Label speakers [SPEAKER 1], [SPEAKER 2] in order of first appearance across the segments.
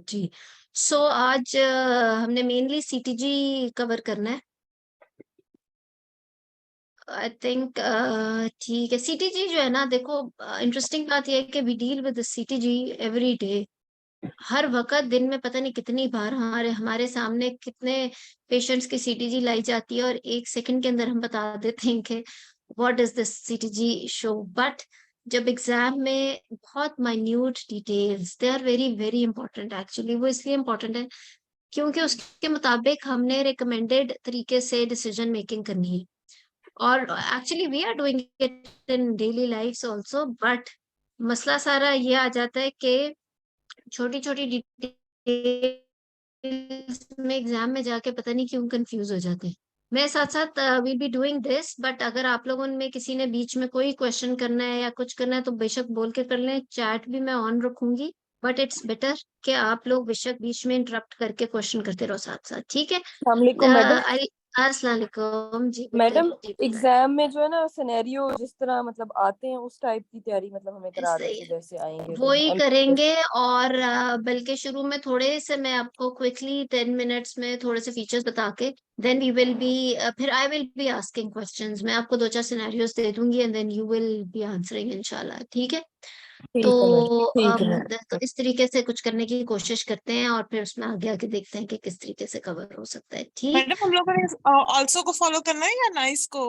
[SPEAKER 1] जी। आज हमने mainly CTG cover करना है। आई थिंक ठीक है। सीटीजी जो है ना, देखो, इंटरेस्टिंग बात ये है कि we deal with CTG every day. हर वक़्त दिन में पता नहीं कितनी बार हमारे हमारे सामने कितने पेशेंट्स की सीटीजी लाई जाती है और 1 सेकंड के अंदर हम बता देते हैं कि what does this CTG show. But जब एग्ज़ाम में बहुत minute details, they are very, very important actually. वो इसलिए इम्पोर्टेंट है क्योंकि उसके मुताबिक हमने रिकमेंडेड तरीके से डिसीजन मेकिंग करनी है। और actually we are doing it in daily lifes also, but मसला सारा ये आ जाता है कि छोटी-छोटी डिटेल्स में एग्जाम में जाके पता नहीं क्यों कंफ्यूज हो जाते हैं। मैं साथ-साथ will be doing this, but अगर आप लोगों में किसी ने बीच में कोई क्वेश्चन करना है या कुछ करना है तो बेशक बोल के कर लें, चैट भी मैं ऑन रखूँगी। बट इट्स बेटर कि आप लोग बेशक बीच में इंटरप्ट करके क्वेश्चन करते रहो साथ-साथ, ठीक है?
[SPEAKER 2] अस्सलाम वालेकुम मैडम।
[SPEAKER 1] आई अस्सलाम वालेकुम जी,
[SPEAKER 2] मैडम,
[SPEAKER 1] बताइए, जी बताइए।
[SPEAKER 2] एग्जाम में जो है ना सिनेरियो जिस तरह मतलब आते हैं उस टाइप की तैयारी मतलब हमें करा
[SPEAKER 1] सही
[SPEAKER 2] दीजिए
[SPEAKER 1] है।
[SPEAKER 2] जैसे आएंगे
[SPEAKER 1] वो
[SPEAKER 2] तो
[SPEAKER 1] ही
[SPEAKER 2] एमसीक्यूज।
[SPEAKER 1] करेंगे। और बल्कि शुरू में थोड़े से मैं आपको क्विकली 10 मिनट्स में थोड़े से फीचर्स बता के देन वी विल बी फिर I will be asking questions. मैं आपको 2-4 सिनेरियोस दे दूंगी and then you will be answering इंशाल्लाह, ठीक है? तो
[SPEAKER 2] ठीक है मैडम, ठीक है
[SPEAKER 1] तो
[SPEAKER 2] मैडम।
[SPEAKER 1] इस तरीके से कुछ करने की कोशिश करते हैं और फिर उसमें आगे आगे देखते हैं कि किस तरीके से कवर हो सकता है, ठीक?
[SPEAKER 3] मैडम, हम लोगों ने ऑल्सो को फॉलो करना है या नाइस को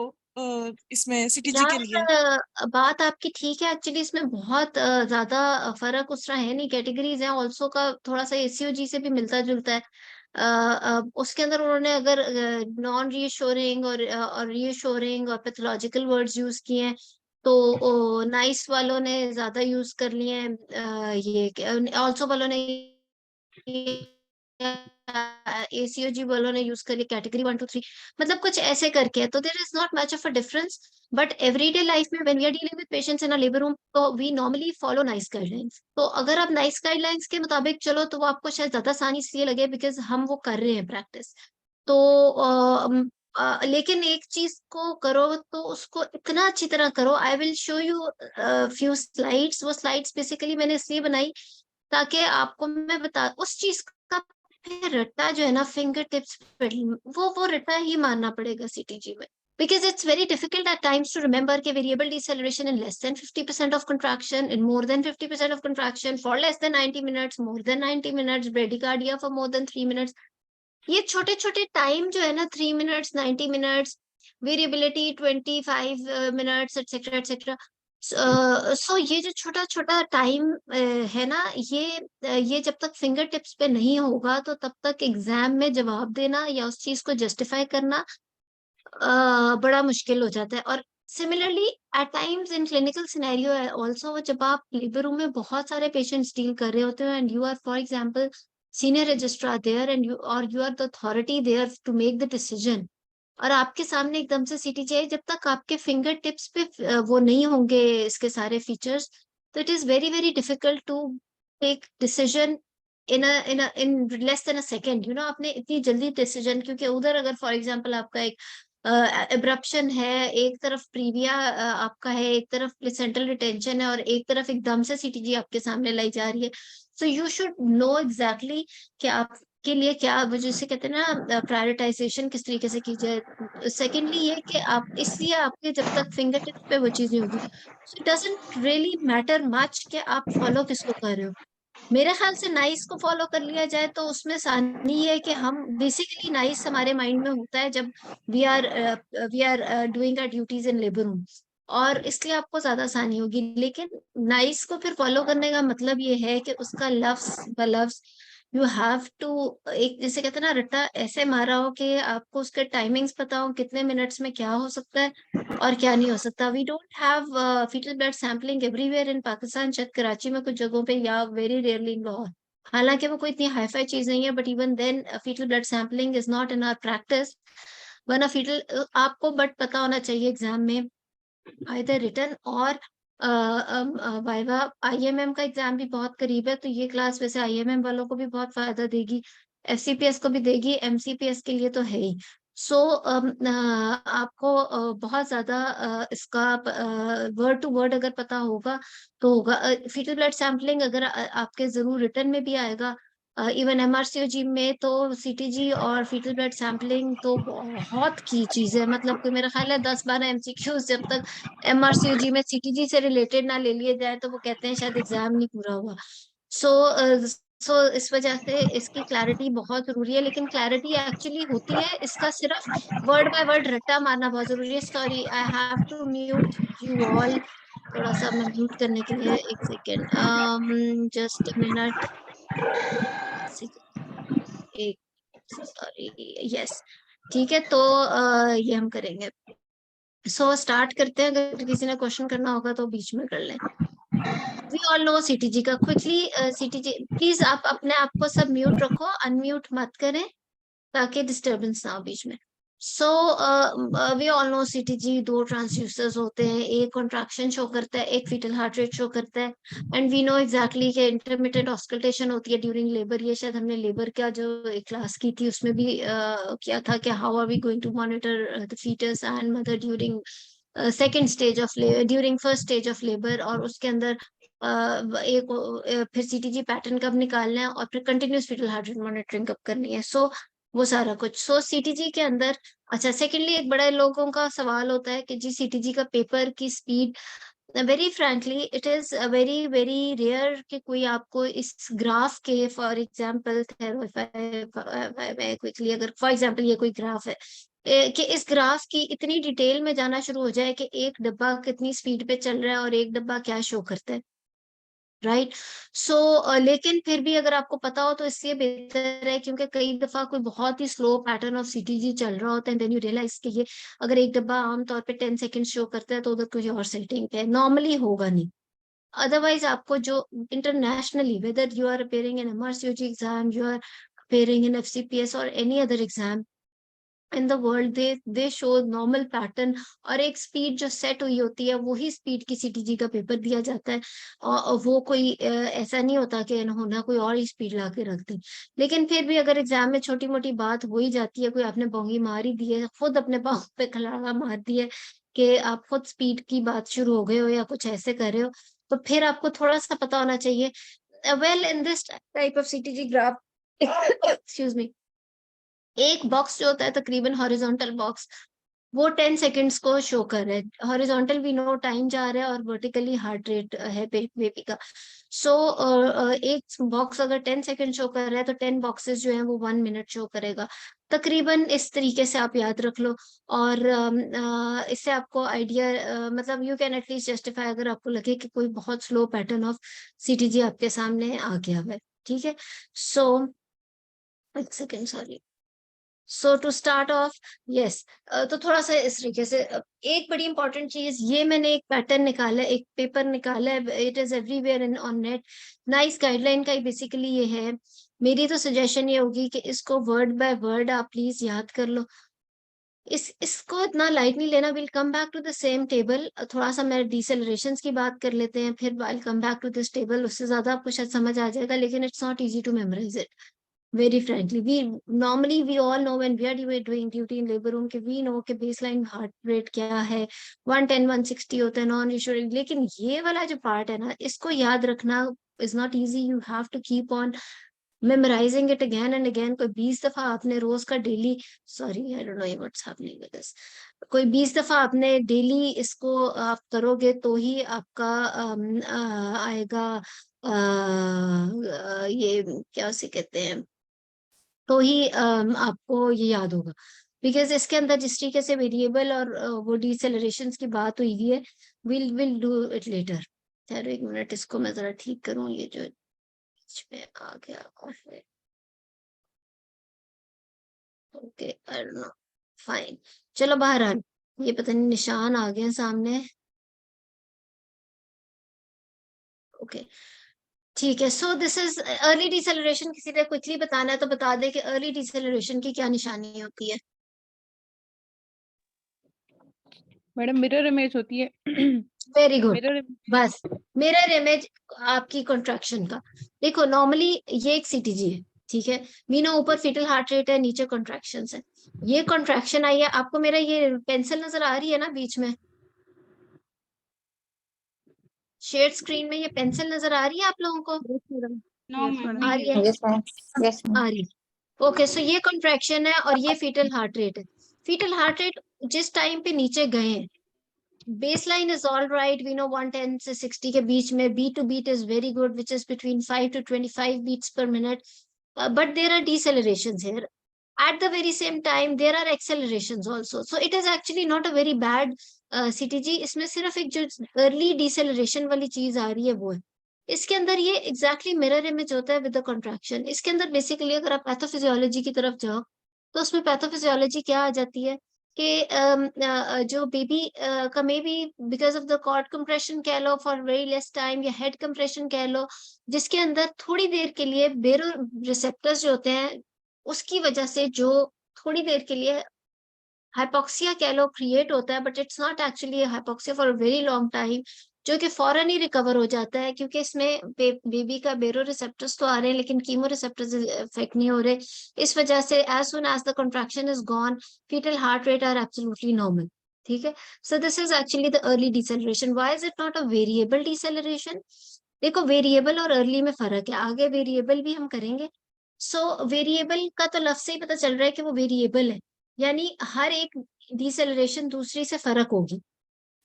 [SPEAKER 3] इसमें सीटीजी के लिए?
[SPEAKER 1] यार बात आपकी ठीक है। एक्चुअली इसमें बहुत ज्यादा फर्क उस तरह है नहीं। कैटेगरीज है ऑल्सो का, थोड़ा सा एसीओजी से भी मिलता जुलता है। उसके अंदर उन्होंने अगर नॉन रीअश्योरिंग और रीअश्योरिंग और पैथोलॉजिकल वर्ड्स यूज किए हैं तो नाइस वालों ने ज्यादा यूज कर लिए हैं। ये ऑल्सो वालों ने एसीओजी वालों ने यूज करी कैटेगरी 1 2 3, मतलब कुछ ऐसे करके है। तो there is not much of a difference. But everyday life में when we are dealing with patients in a labour room तो we normally follow NICE guidelines. तो अगर आप नाइस गाइडलाइंस के मुताबिक चलो तो वो आपको शायद ज्यादा आसानी इसलिए लगे बिकॉज हम वो कर रहे हैं प्रैक्टिस। तो लेकिन एक चीज को करो तो उसको इतना अच्छी तरह करो। I will show you few slides. वो स्लाइड्स बेसिकली मैंने इसलिए बनाई ताकि आपको मैं बता उस चीज का फिर रट्टा जो है ना फिंगर टिप्स पे वो रट्टा ही मारना पड़ेगा सीटीजी में। Because it's very difficult at times to remember कि variable deceleration in less than 50% of contraction, in more than 50% of contraction, for less than 90 minutes, more than 90 minutes, bradycardia for more than 3 minutes। ये छोटे छोटे time जो है ना, 3 minutes, 90 minutes, variability 25 minutes, etcetera etcetera. So ये जो छोटा छोटा टाइम है ना, ये जब तक फिंगर टिप्स पे नहीं होगा तो तब तक एग्जाम में जवाब देना या उस चीज को जस्टिफाई करना बड़ा मुश्किल हो जाता है। और similarly at times in clinical scenario also, जब आप लेबर रूम में बहुत सारे पेशेंट्स डील कर रहे होते हो and you are for example senior registrar there and you are the authority there to make the decision, और आपके सामने एकदम से सीटीजी आई, जब तक आपके फिंगर टिप्स पे वो नहीं होंगे इसके सारे फीचर्स, तो it is very very difficult to take decision in less than a second. You know, आपने इतनी जल्दी डिसीजन, क्योंकि उधर अगर फॉर एग्जांपल आपका एक एब्रप्शन है, एक तरफ प्रीविया आपका है, एक तरफ प्लेसेंटल रिटेंशन है और एक तरफ एकदम से सीटीजी आपके सामने लाई जा रही है। So you should know exactly कि आपके लिए क्या, वो जिसे कहते हैं ना प्रायोरिटाइजेशन, किस तरीके से की जाए। सेकेंडली ये कि आप इसलिए आपके जब तक फिंगर टिप्स पे वो चीजें होगी, so it doesn't really matter much कि आप फॉलो किसको कर रहे हो। मेरे ख्याल से नाइस को फॉलो कर लिया जाए तो उसमें आसानी ये है कि हम बेसिकली नाइस हमारे माइंड में होता है जब we are we are doing our duties in labour room, और इसलिए आपको ज्यादा आसानी होगी। लेकिन नाइस को फिर फॉलो करने का मतलब ये है कि उसका लफ्ज ब लफ्ज यू हैव टू, एक जैसे कहते हैं ना, रट्टा ऐसे मारा हो कि आपको उसके टाइमिंग्स पता हो कितने मिनट्स में क्या हो सकता है और क्या नहीं हो सकता। We don't have fetal blood sampling everywhere in Pakistan, शायद कराची में कुछ जगहों पे या वेरी रेयरली इन लाहौर। हालांकि वो कोई इतनी हाईफाई चीज नहीं है, but even then fetal blood sampling is not in our practice. वरना फीटल आपको बट पता होना चाहिए एग्जाम में आइदर रिटन और वाइवा। आईएमएम का एग्जाम भी बहुत करीब है, तो ये क्लास वैसे आईएमएम वालों को भी बहुत फायदा देगी, एफसीपीएस को भी देगी, एमसीपीएस के लिए तो है ही। आपको बहुत ज्यादा इसका वर्ड टू वर्ड अगर पता होगा तो होगा। फीटल ब्लड सैंपलिंग अगर आपके जरूर रिटर्न में भी आएगा, इवन MRCOG में तो CTG और फीटल ब्लड सैंपलिंग तो बहुत की चीज है, मतलब कि मेरा ख्याल है 10-12 MCQs जब तक MRCOG में CTG से रिलेटेड ना ले लिए जाए तो वो कहते हैं शायद एग्जाम नहीं पूरा हुआ। सो इस वजह से इसकी क्लैरिटी बहुत जरूरी है, लेकिन क्लैरिटी एक्चुअली होती है इसका सिर्फ वर्ड बाय वर्ड रट्टा मारना बहुत जरूरी है। Sorry, I have to mute you all. थोड़ा सा मैं म्यूट करने के लिए एक सेकेंड, जस्ट मिनट, एक, सॉरी, यस, ठीक है। तो ये हम करेंगे। स्टार्ट करते हैं, अगर किसी ने क्वेश्चन करना होगा तो बीच में कर लें। वी ऑल नो CTG का क्विकली, CTG प्लीज आप अपने आप को सब म्यूट रखो, अनम्यूट मत करें ताकि डिस्टरबेंस ना हो बीच में। So we all know CTG दो ट्रांसड्यूसर्स होते हैं, एक कॉन्ट्रैक्शन शो करता है, एक फीटल हार्ट रेट शो करता है। एंड वी नो एग्जैक्टली कि इंटरमिटेंट ऑस्कल्टेशन होती है ड्यूरिंग लेबर। ये शायद हमने लेबर का जो एक क्लास की थी उसमें भी किया था कि how are we going to monitor the fetus and mother during second stage of during first stage of labour. और उसके अंदर एक फिर CTG पैटर्न कब निकालना है और फिर continuous fetal heart rate monitoring कब करनी है। वो सारा कुछ। CTG के अंदर, अच्छा, सेकेंडली एक बड़ा लोगों का सवाल होता है कि जी CTG का पेपर की speed, very frankly it is very very rare कि कोई आपको इस ग्राफ के, फॉर एग्जांपल क्विकली, अगर फॉर एग्जांपल ये कोई ग्राफ है कि इस ग्राफ की इतनी डिटेल में जाना शुरू हो जाए कि एक डब्बा कितनी स्पीड पे चल रहा है और एक डब्बा क्या शो करता है, राइट। लेकिन फिर भी अगर आपको पता हो तो इससे बेहतर है, क्योंकि कई दफा कोई बहुत ही स्लो पैटर्न ऑफ CTG चल रहा होता है, देन यू रियलाइज कि ये अगर एक डब्बा आमतौर पे 10 सेकंड शो करता है तो उधर कोई और सेटिंग है, नॉर्मली होगा नहीं। अदरवाइज आपको जो internationally, whether you are appearing in MRCOG exam, you are appearing in FCPS और any other exam in the world, they show normal pattern और एक स्पीड जो सेट हुई होती है, वही स्पीड की CTG का पेपर दिया जाता है। और वो कोई ऐसा नहीं होता कि इन्होंने कोई और ही स्पीड ला के रख दी। लेकिन फिर भी अगर एग्जाम में छोटी मोटी बात हो ही जाती है, कोई आपने बोंगी मार ही दी है, खुद अपने पाँव पे खलाड़ा मार दिया है कि आप खुद स्पीड की बात शुरू हो गए हो या कुछ ऐसे कर रहे हो, तो फिर आपको थोड़ा सा पता होना चाहिए। Well, in this type of CTG graph, excuse me, एक बॉक्स जो होता है तकरीबन हॉरिजॉन्टल बॉक्स, वो 10 सेकंड्स को शो कर रहा है। हॉरिजॉन्टल भी नो टाइम जा रहा है और वर्टिकली हार्ट रेट है बेबी का। सो एक बॉक्स अगर 10 सेकंड शो कर रहा है तो 10 बॉक्सेस जो है वो 1 मिनट शो करेगा तकरीबन। इस तरीके से आप याद रख लो। और इससे आपको आइडिया, मतलब यू कैन एटलीस्ट जस्टिफाई अगर आपको लगे कि कोई बहुत स्लो पैटर्न ऑफ CTG आपके सामने आ गया है, ठीक है। सो एक second, sorry. To start off, yes, तो थोड़ा सा इस तरीके से एक बड़ी इंपॉर्टेंट चीज, ये मैंने एक पैटर्न निकाला है, एक पेपर निकाला है, it is everywhere in on net. Nice guideline का ही बेसिकली ये है। मेरी तो सजेशन ये होगी कि इसको वर्ड बाय वर्ड आप प्लीज याद कर लो। इसको इतना लाइट नहीं लेना। Will come back to the same table. थोड़ा सा मैं डिसेलरेशंस की बात कर लेते हैं, फिर will come back to this table, उससे ज्यादा आपको शायद समझ आ जाएगा, लेकिन it's not easy to memorise it. Very frankly, we all know when we are doing duty in labor room कि we know कि baseline heart rate क्या है, 110 160 होता है नॉन रिशोरिंग। लेकिन ये वाला जो पार्ट है ना, इसको याद रखना is not easy. You have to keep on memorizing it again and again। कोई 20 दफा आपने रोज का daily, sorry I don't know what's happening with this, कोई 20 दफा आपने डेली इसको आप करोगे तो ही आपका आएगा, ये क्या उसे कहते हैं, तो ही आपको ये याद होगा। बिकॉज इसके अंदर जिस तरीके से वेरिएबल और वो डिसेलरेशन की बात हुई है, विल डू इट लेटर। ठहरो एक मिनट, इसको मैं जरा ठीक करूं, ये जो बीच में आ गया है। Okay, I don't no, fine, चलो बहरहाल ये पता नहीं निशान आ गए सामने। ओके, ठीक है। So this is early deceleration. किसी ने क्विकली बताना है तो बता दे कि अर्ली डिसेलरेशन की क्या निशानी होती है।
[SPEAKER 2] मैडम मिरर इमेज होती है।
[SPEAKER 1] वेरी गुड,
[SPEAKER 2] मिरर
[SPEAKER 1] बस मिरर इमेज आपकी कंट्रैक्शन का। देखो नॉर्मली ये एक CTG है, ठीक है। मीनो ऊपर फीटल हार्ट रेट है, नीचे कॉन्ट्रैक्शन है। ये कॉन्ट्रैक्शन आई है, आपको मेरा ये पेंसिल नजर आ रही है ना बीच में, शेयर स्क्रीन में ये पेंसिल नजर आ रही है आप लोगों को?
[SPEAKER 4] No
[SPEAKER 2] Yes,
[SPEAKER 4] ma'am
[SPEAKER 2] madam.
[SPEAKER 1] आ रही है?
[SPEAKER 5] Yes, ma'am. Yes, ma'am.
[SPEAKER 1] आ रही है। ओके, सो ये कॉन्ट्रैक्शन है और ये फीटल हार्ट रेट है। फीटल हार्ट रेट जिस टाइम पे नीचे गए हैं, baseline is all right, we know 110 से 60 के बीच में, beat to beat is very good, which is between 5 to 25 beats per minute, but there are decelerations here. At the very same time there are accelerations also, so it is actually not a very bad CTG. इसमें सिर्फ एक जो early deceleration वाली चीज आ रही है वो है। इसके अंदर ये exactly mirror image होता है with the contraction। इसके अंदर basically अगर आप पैथोफिजियोलॉजी की तरफ जाओ तो उसमें पैथोफिजियोलॉजी क्या आ जाती है कि जो बेबी का maybe because of the cord compression कह लो फॉर वेरी लेस टाइम, या हेड कंप्रेशन कह लो, जिसके अंदर थोड़ी देर के लिए बेरो रिसेप्टर्स जो होते हैं उसकी वजह से जो थोड़ी देर के लिए हाइपोक्सिया कह लो क्रिएट होता है, but it's not actually hypoxia for a very long time, जो कि फौरन ही रिकवर हो जाता है क्योंकि इसमें बेबी का बेरो रिसेप्टर्स तो आ रहे हैं लेकिन कीमो रिसेप्टर्स इफेक्ट नहीं हो रहे। इस वजह से as soon as the contraction is gone, fetal heart rate are absolutely normal। ठीक है, so this is actually the early deceleration। why is it not a variable deceleration? देखो वेरिएबल और अर्ली में फर्क है, आगे वेरिएबल भी हम करेंगे। सो वेरिएबल का तो लफ्ज से ही पता चल रहा है कि वो वेरिएबल है, यानी हर एक डिसेलरेशन दूसरी से फर्क होगी।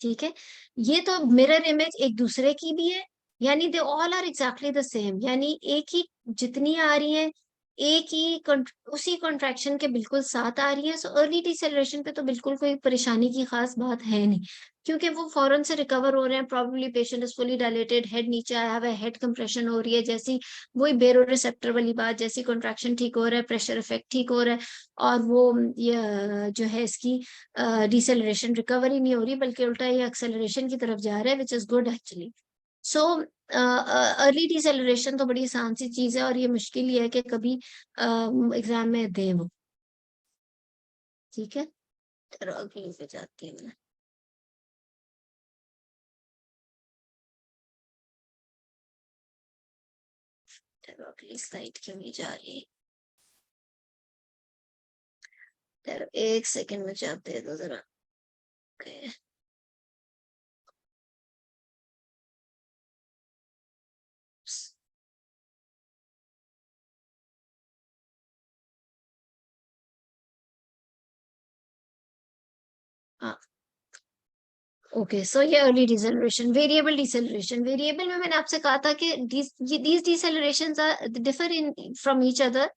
[SPEAKER 1] ठीक है, ये तो मिरर इमेज एक दूसरे की भी है, यानी they all are exactly the same, यानी एक ही जितनी आ रही है एक ही उसी कॉन्ट्रैक्शन के बिल्कुल साथ आ रही है। सो अर्ली डिसेलरेशन पे तो बिल्कुल कोई परेशानी की खास बात है नहीं, क्योंकि वो फौरन से रिकवर हो रहे हैं। Probably patient is fully dilated, head नीचे आया हुआ है, हेड कंप्रेशन हो रही है, जैसी वही बेरो रिसेप्टर वाली बात, जैसी कॉन्ट्रैक्शन ठीक हो रहा है, प्रेशर इफेक्ट ठीक हो रहा है, और वो ये जो है इसकी डिसेलरेशन रिकवरी नहीं हो रही बल्कि उल्टा ये एक्सेलरेशन की तरफ जा रहा है, which is good actually. So early deceleration तो बड़ी आसान सी चीज है और ये मुश्किल ही है कि कभी एग्जाम में दें वो। ठीक है, चलो अगली पे जाती हूँ मैं। चलो अगली स्लाइड क्यों नहीं जा रही? चलो एक सेकंड में जाते दो जरा। ओके, ओके, सो ये early deceleration, variable deceleration. Variable में मैंने आपसे कहा था कि these decelerations are differ in from each other।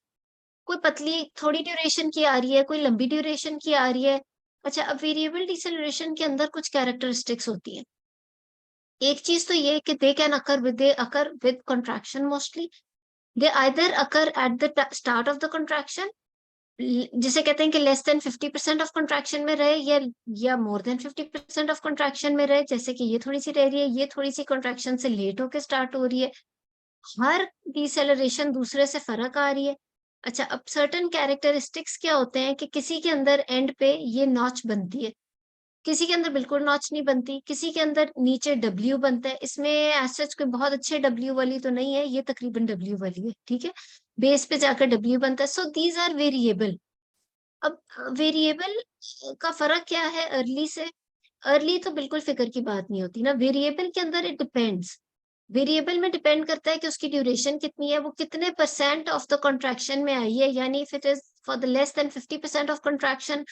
[SPEAKER 1] कोई पतली थोड़ी ड्यूरेशन की आ रही है, कोई लंबी ड्यूरेशन की आ रही है। अच्छा, अब वेरिएबल डिसेलरेशन के अंदर कुछ कैरेक्टरिस्टिक्स होती है। एक चीज तो ये कि they can occur with contraction mostly, they either occur at the start of the contraction, जिसे कहते हैं कि लेस देन 50% ऑफ कंट्रैक्शन में रहे, या मोर देन 50% ऑफ कंट्रैक्शन में रहे, जैसे कि ये थोड़ी सी रह रही है, ये थोड़ी सी कंट्रैक्शन से लेट होके स्टार्ट हो रही है। हर डिसेलरेशन दूसरे से फर्क आ रही है। अच्छा, अब सर्टेन कैरेक्टरिस्टिक्स क्या होते हैं कि किसी के अंदर एंड पे ये नॉच बनती है, किसी के अंदर बिल्कुल नॉच नहीं बनती, किसी के अंदर नीचे डब्ल्यू बनता है। इसमें एज कोई बहुत अच्छे डब्ल्यू वाली तो नहीं है, ये तकरीबन डब्ल्यू वाली है। ठीक है, बेस पे जाकर डब्ल्यू बनता है। So these are variable. अब वेरिएबल का फर्क क्या है अर्ली से? अर्ली तो बिल्कुल फिक्र की बात नहीं होती ना, वेरिएबल के अंदर इट डिपेंड्स। वेरिएबल में डिपेंड करता है कि उसकी ड्यूरेशन कितनी है, वो कितने परसेंट ऑफ द कॉन्ट्रैक्शन में आई है, यानी if it is for the less than 50% of contraction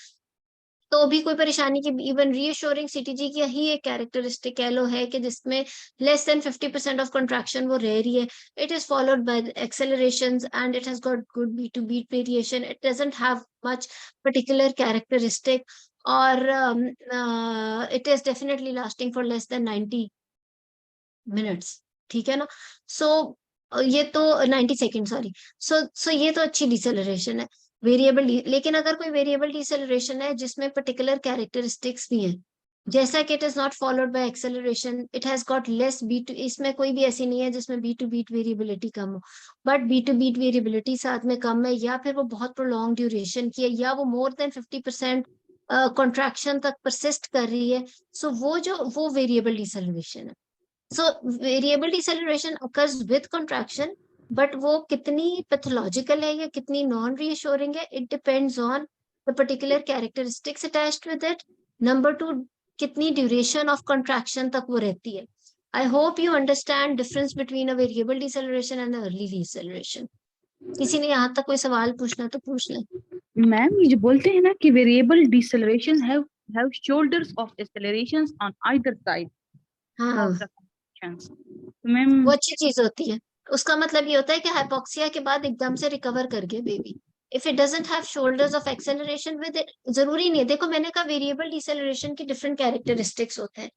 [SPEAKER 1] तो भी कोई परेशानी की, इवन रीअश्योरिंग सीटीजी की ही एक कैरेक्टरिस्टिक कह लो है कि जिसमें लेस देन 50% ऑफ कंट्रैक्शन वो रह रही है। It is followed by accelerations and it has got good beat to beat variation. It doesn't have much particular characteristic, और it is definitely lasting for less than 90 minutes. ठीक है ना, सो ये तो 90 सेकेंड, सॉरी। सो ये तो अच्छी डिसेलरेशन है वेरिएबल। लेकिन अगर कोई वेरिएबल डिसेलरेशन है जिसमें पर्टिकुलर कैरेक्टरिस्टिक्स भी हैं, जैसा कि it is not followed by acceleration, it has got less beat to, इसमें कोई भी ऐसी नहीं है जिसमें बी टू बीट वेरिएबिलिटी कम हो, but beat to beat variability साथ में कम है, या फिर वो बहुत प्रोलॉन्ग ड्यूरेशन की है, या वो मोर देन 50% कॉन्ट्रैक्शन तक परसिस्ट कर रही है। सो वो वेरिएबल डिसेलरेशन है। So variable deceleration occurs with contraction, but वो कितनी pathological है या कितनी non reassuring है, it depends on the particular characteristics attached with it. Number 2, कितनी duration of contraction तक वो रहती है। I hope you understand difference between a variable deceleration and an early deceleration. किसी ने यहाँ तक कोई सवाल पूछना तो पूछ ले।
[SPEAKER 4] मैम ये जो बोलते हैं ना कि variable deceleration have shoulders of accelerations on either side
[SPEAKER 1] हाँ,
[SPEAKER 4] of the functions. तो मैम
[SPEAKER 1] वो अच्छी चीज होती है। उसका मतलब ये होता है कि हाइपोक्सिया के बाद एकदम से रिकवर कर गया baby. If it doesn't have shoulders of acceleration with it, जरूरी नहीं है। देखो मैंने कहा वेरिएबल डिसेलरेशन की डिफरेंट कैरेक्टरिस्टिक्स होते हैं।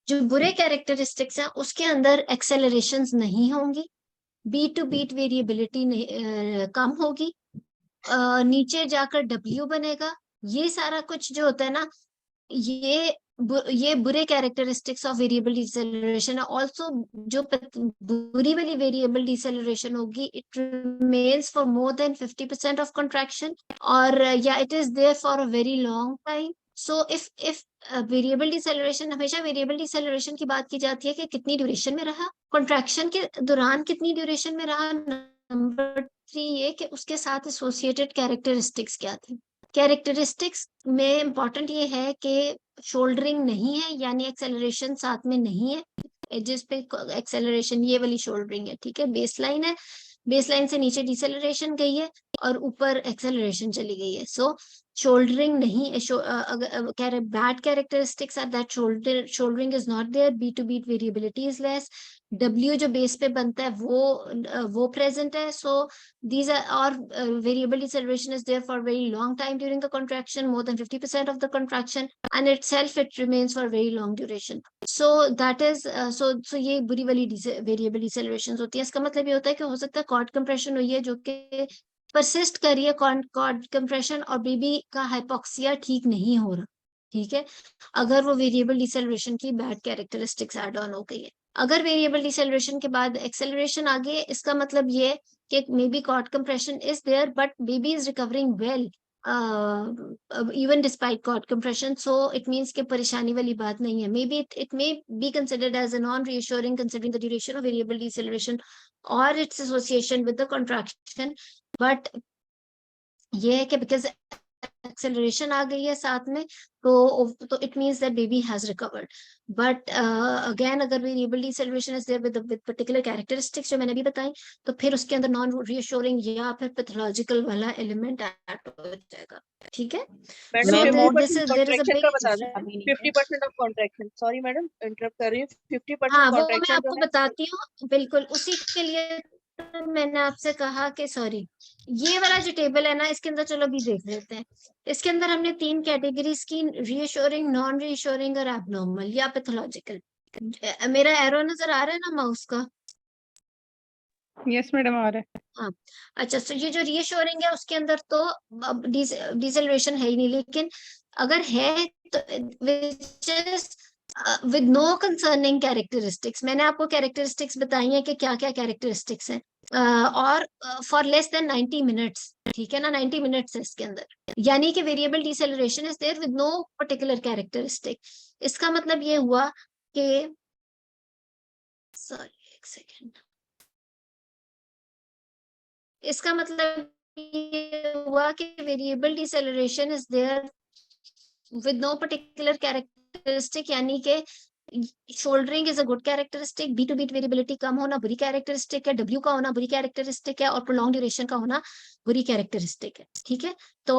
[SPEAKER 1] जो बुरे कैरेक्टरिस्टिक्स हैं उसके अंदर एक्सेलरेशंस नहीं होंगी, बीट टू बीट वेरिएबिलिटी कम होगी, नीचे जाकर डब्ल्यू बनेगा। ये सारा कुछ जो होता है ना, ये बुरे कैरेक्टरिस्टिक्स ऑफ वेरिएबल डिसेलरेशन है। ऑल्सो जो बुरी वाली वेरिएबल डिसेलरेशन होगी, it remains for more than 50% of contraction, और या it is there for a very long time. So if variable deceleration, हमेशा वेरिएबल डिसेलरेशन की बात की जाती है कि कितनी ड्यूरेशन में रहा, कॉन्ट्रैक्शन के दौरान कितनी ड्यूरेशन में रहा। नंबर 3 ये कि उसके साथ एसोसिएटेड कैरेक्टरिस्टिक्स क्या थी। कैरेक्टरिस्टिक्स में इंपॉर्टेंट ये है कि शोल्डरिंग नहीं है, यानी एक्सेलरेशन साथ में नहीं है। एजेस पे एक्सेलरेशन, ये वाली शोल्डरिंग है, ठीक है। बेसलाइन है, बेसलाइन से नीचे डिसेलरेशन गई है और ऊपर एक्सेलरेशन चली गई है। सो शोल्डरिंग नहीं है। Bad characteristics are that shouldering is not there, beat to beat variability is less, W जो बेस पे बनता है वो प्रेजेंट है। सो these are or variable deceleration is there for a very long time during the contraction, more than 50% of the contraction, and itself it remains for a very long duration. So that is so ये बुरी वाली variable decelerations होती है। इसका मतलब ये होता है कि हो सकता है कॉर्ड कंप्रेशन हुई है जो कि परसिस्ट कर रही है, कॉर्ड कंप्रेशन, और बेबी का हाइपोक्सिया ठीक नहीं हो रहा, ठीक है, अगर वो वेरिएबल डिसेलरेशन की बैड कैरेक्टरिस्टिक्स ऐड ऑन हो गई है। अगर वेरिएबल डिसेलरेशन के बाद एक्सेलरेशन आ गई है, इसका मतलब ये कि maybe cord compression is there, but baby is recovering well, even despite cord compression. So it means कि परेशानी वाली बात नहीं है। Maybe it may be considered as a non-reassuring considering the duration of variable deceleration or its association with the contraction, but ये है कि because acceleration आ गई है साथ में, तो it means that baby has recovered. But again अगर variable deceleration is there with particular characteristics जो मैंने अभी बताई, तो फिर उसके अंदर non reassuring या फिर pathological वाला element add हो जाएगा, ठीक है।
[SPEAKER 5] Madam
[SPEAKER 1] So there
[SPEAKER 5] 50%
[SPEAKER 1] is a
[SPEAKER 5] contraction
[SPEAKER 1] big
[SPEAKER 5] का बता दें, 50% of contraction, sorry madam interrupt कर रही हूँ, 50%
[SPEAKER 1] हाँ, वो मैं
[SPEAKER 5] contraction
[SPEAKER 1] आपको
[SPEAKER 5] जो है,
[SPEAKER 1] बताती हूँ, बिल्कुल उसी के लिए तो मैंने आपसे कहा कि सॉरी, ये वाला जो टेबल है ना, इसके अंदर चलो अभी देख लेते हैं। इसके अंदर हमने 3 कैटेगरीज की, रीअश्योरिंग, नॉन रीअश्योरिंग और एबनॉर्मल या पैथोलॉजिकल। मेरा एरो नजर आ रहा है ना माउस का?
[SPEAKER 4] यस मैडम आ रहा है।
[SPEAKER 1] हाँ, अच्छा, तो ये जो रीअश्योरिंग है उसके अंदर तो डिसेलरेशन है ही नहीं, लेकिन अगर है तो विद नो कंसर्निंग कैरेक्टरिस्टिक्स, मैंने आपको कैरेक्टरिस्टिक्स बताई हैं कि क्या क्या कैरेक्टरिस्टिक्स हैं, और फॉर लेस देन 90 मिनट्स, ठीक है ना, 90 मिनट्स है इसके अंदर, यानी कि variable deceleration is there with no particular characteristic. इसका मतलब ये हुआ कि, सॉरी एक सेकेंड, इसका मतलब ये हुआ कि variable deceleration is there with no particular characteristic, यानी कि shouldering is a good characteristic, beat to beat variability कम होना बुरी कैरेक्टरिस्टिक है, डब्ल्यू का होना बुरी कैरेक्टरिस्टिक है, और प्रोलॉन्ग ड्यूरेशन का होना बुरी कैरेक्टरिस्टिक है, ठीक है। तो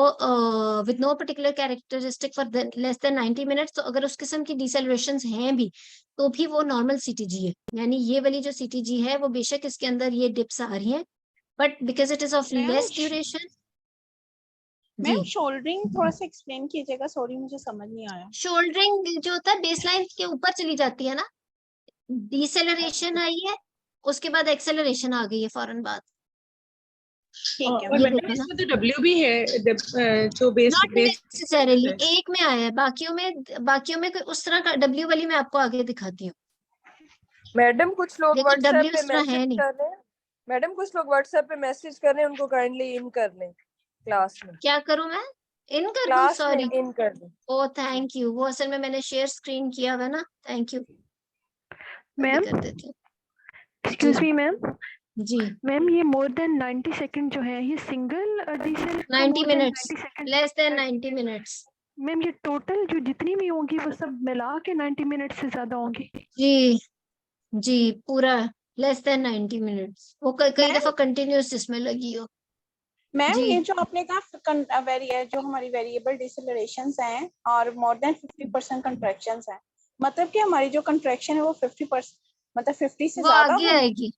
[SPEAKER 1] with no particular characteristic for less than 90 minutes, तो अगर उस किस्म की डिसेलरेशंस हैं भी तो भी वो नॉर्मल सीटीजी है, यानी ये वाली जो सीटीजी है वो बेशक इसके अंदर ये डिप्स आ रही हैं, but because it is of less duration.
[SPEAKER 5] Ma'am soldering थोड़ा सा एक्सप्लेन कीजिएगा, सॉरी मुझे समझ नहीं आया।
[SPEAKER 1] शोल्डरिंग जो होता है बेसलाइन के ऊपर चली जाती है ना, डिसेलरेशन आई है, उसके बाद एक्सेलरेशन आ गई है फौरन बाद।
[SPEAKER 5] ठीक है
[SPEAKER 1] ये
[SPEAKER 5] मैम,
[SPEAKER 1] देखो ना,
[SPEAKER 6] इसमें तो W भी है जो बेस
[SPEAKER 1] नॉट नेसेसरीली, एक में आया है, बाकियों में कोई उस तरह का डब्ल्यू वाली मैं आपको आगे दिखाती हूँ।
[SPEAKER 2] मैडम कुछ लोग
[SPEAKER 1] देखो
[SPEAKER 2] व्हाट्सएप
[SPEAKER 1] डब्ल्यू
[SPEAKER 2] पे
[SPEAKER 1] इस तरह है
[SPEAKER 2] मैसेज
[SPEAKER 1] नहीं।
[SPEAKER 2] कर रहे हैं, मैडम कुछ लोग व्हाट्सएप पे मैसेज कर रहे हैं, उनको काइंडली इन कर लें क्लास में,
[SPEAKER 1] क्या करूं मैं? इन कर दूं?
[SPEAKER 2] क्लास
[SPEAKER 1] सॉरी,
[SPEAKER 2] में इन कर दें।
[SPEAKER 1] ओ थैंक यू, वो असल में मैंने शेयर स्क्रीन किया हुआ ना, थैंक यू।
[SPEAKER 7] मैम
[SPEAKER 1] कर देती हूँ।
[SPEAKER 7] एक्सक्यूज मी मैम,
[SPEAKER 1] जी
[SPEAKER 7] मैम ये मोर देन 90 सेकंड जो है ये single diesel
[SPEAKER 1] 90 minutes,
[SPEAKER 7] 90 second,
[SPEAKER 1] less than 90 minutes.
[SPEAKER 7] Ma'am ये टोटल जो जितनी भी होंगी वो सब मिला के 90 मिनट से ज्यादा होंगी?
[SPEAKER 1] जी जी पूरा लेस देन 90 मिनट्स, वो कई
[SPEAKER 5] मैम
[SPEAKER 1] दफा कंटिन्यूस जिसमें लगी हो।
[SPEAKER 5] मैम
[SPEAKER 1] जी
[SPEAKER 5] ये जो आपने कहा जो हमारी वेरिएबल डिसेलरेशंस हैं और मोर देन 50% कंट्रैक्शंस हैं, मतलब कि हमारी जो कंट्रैक्शन है वो 50%, मतलब 50 से
[SPEAKER 1] वो
[SPEAKER 5] ज्यादा
[SPEAKER 1] आगे
[SPEAKER 5] होनी।
[SPEAKER 1] आएगी,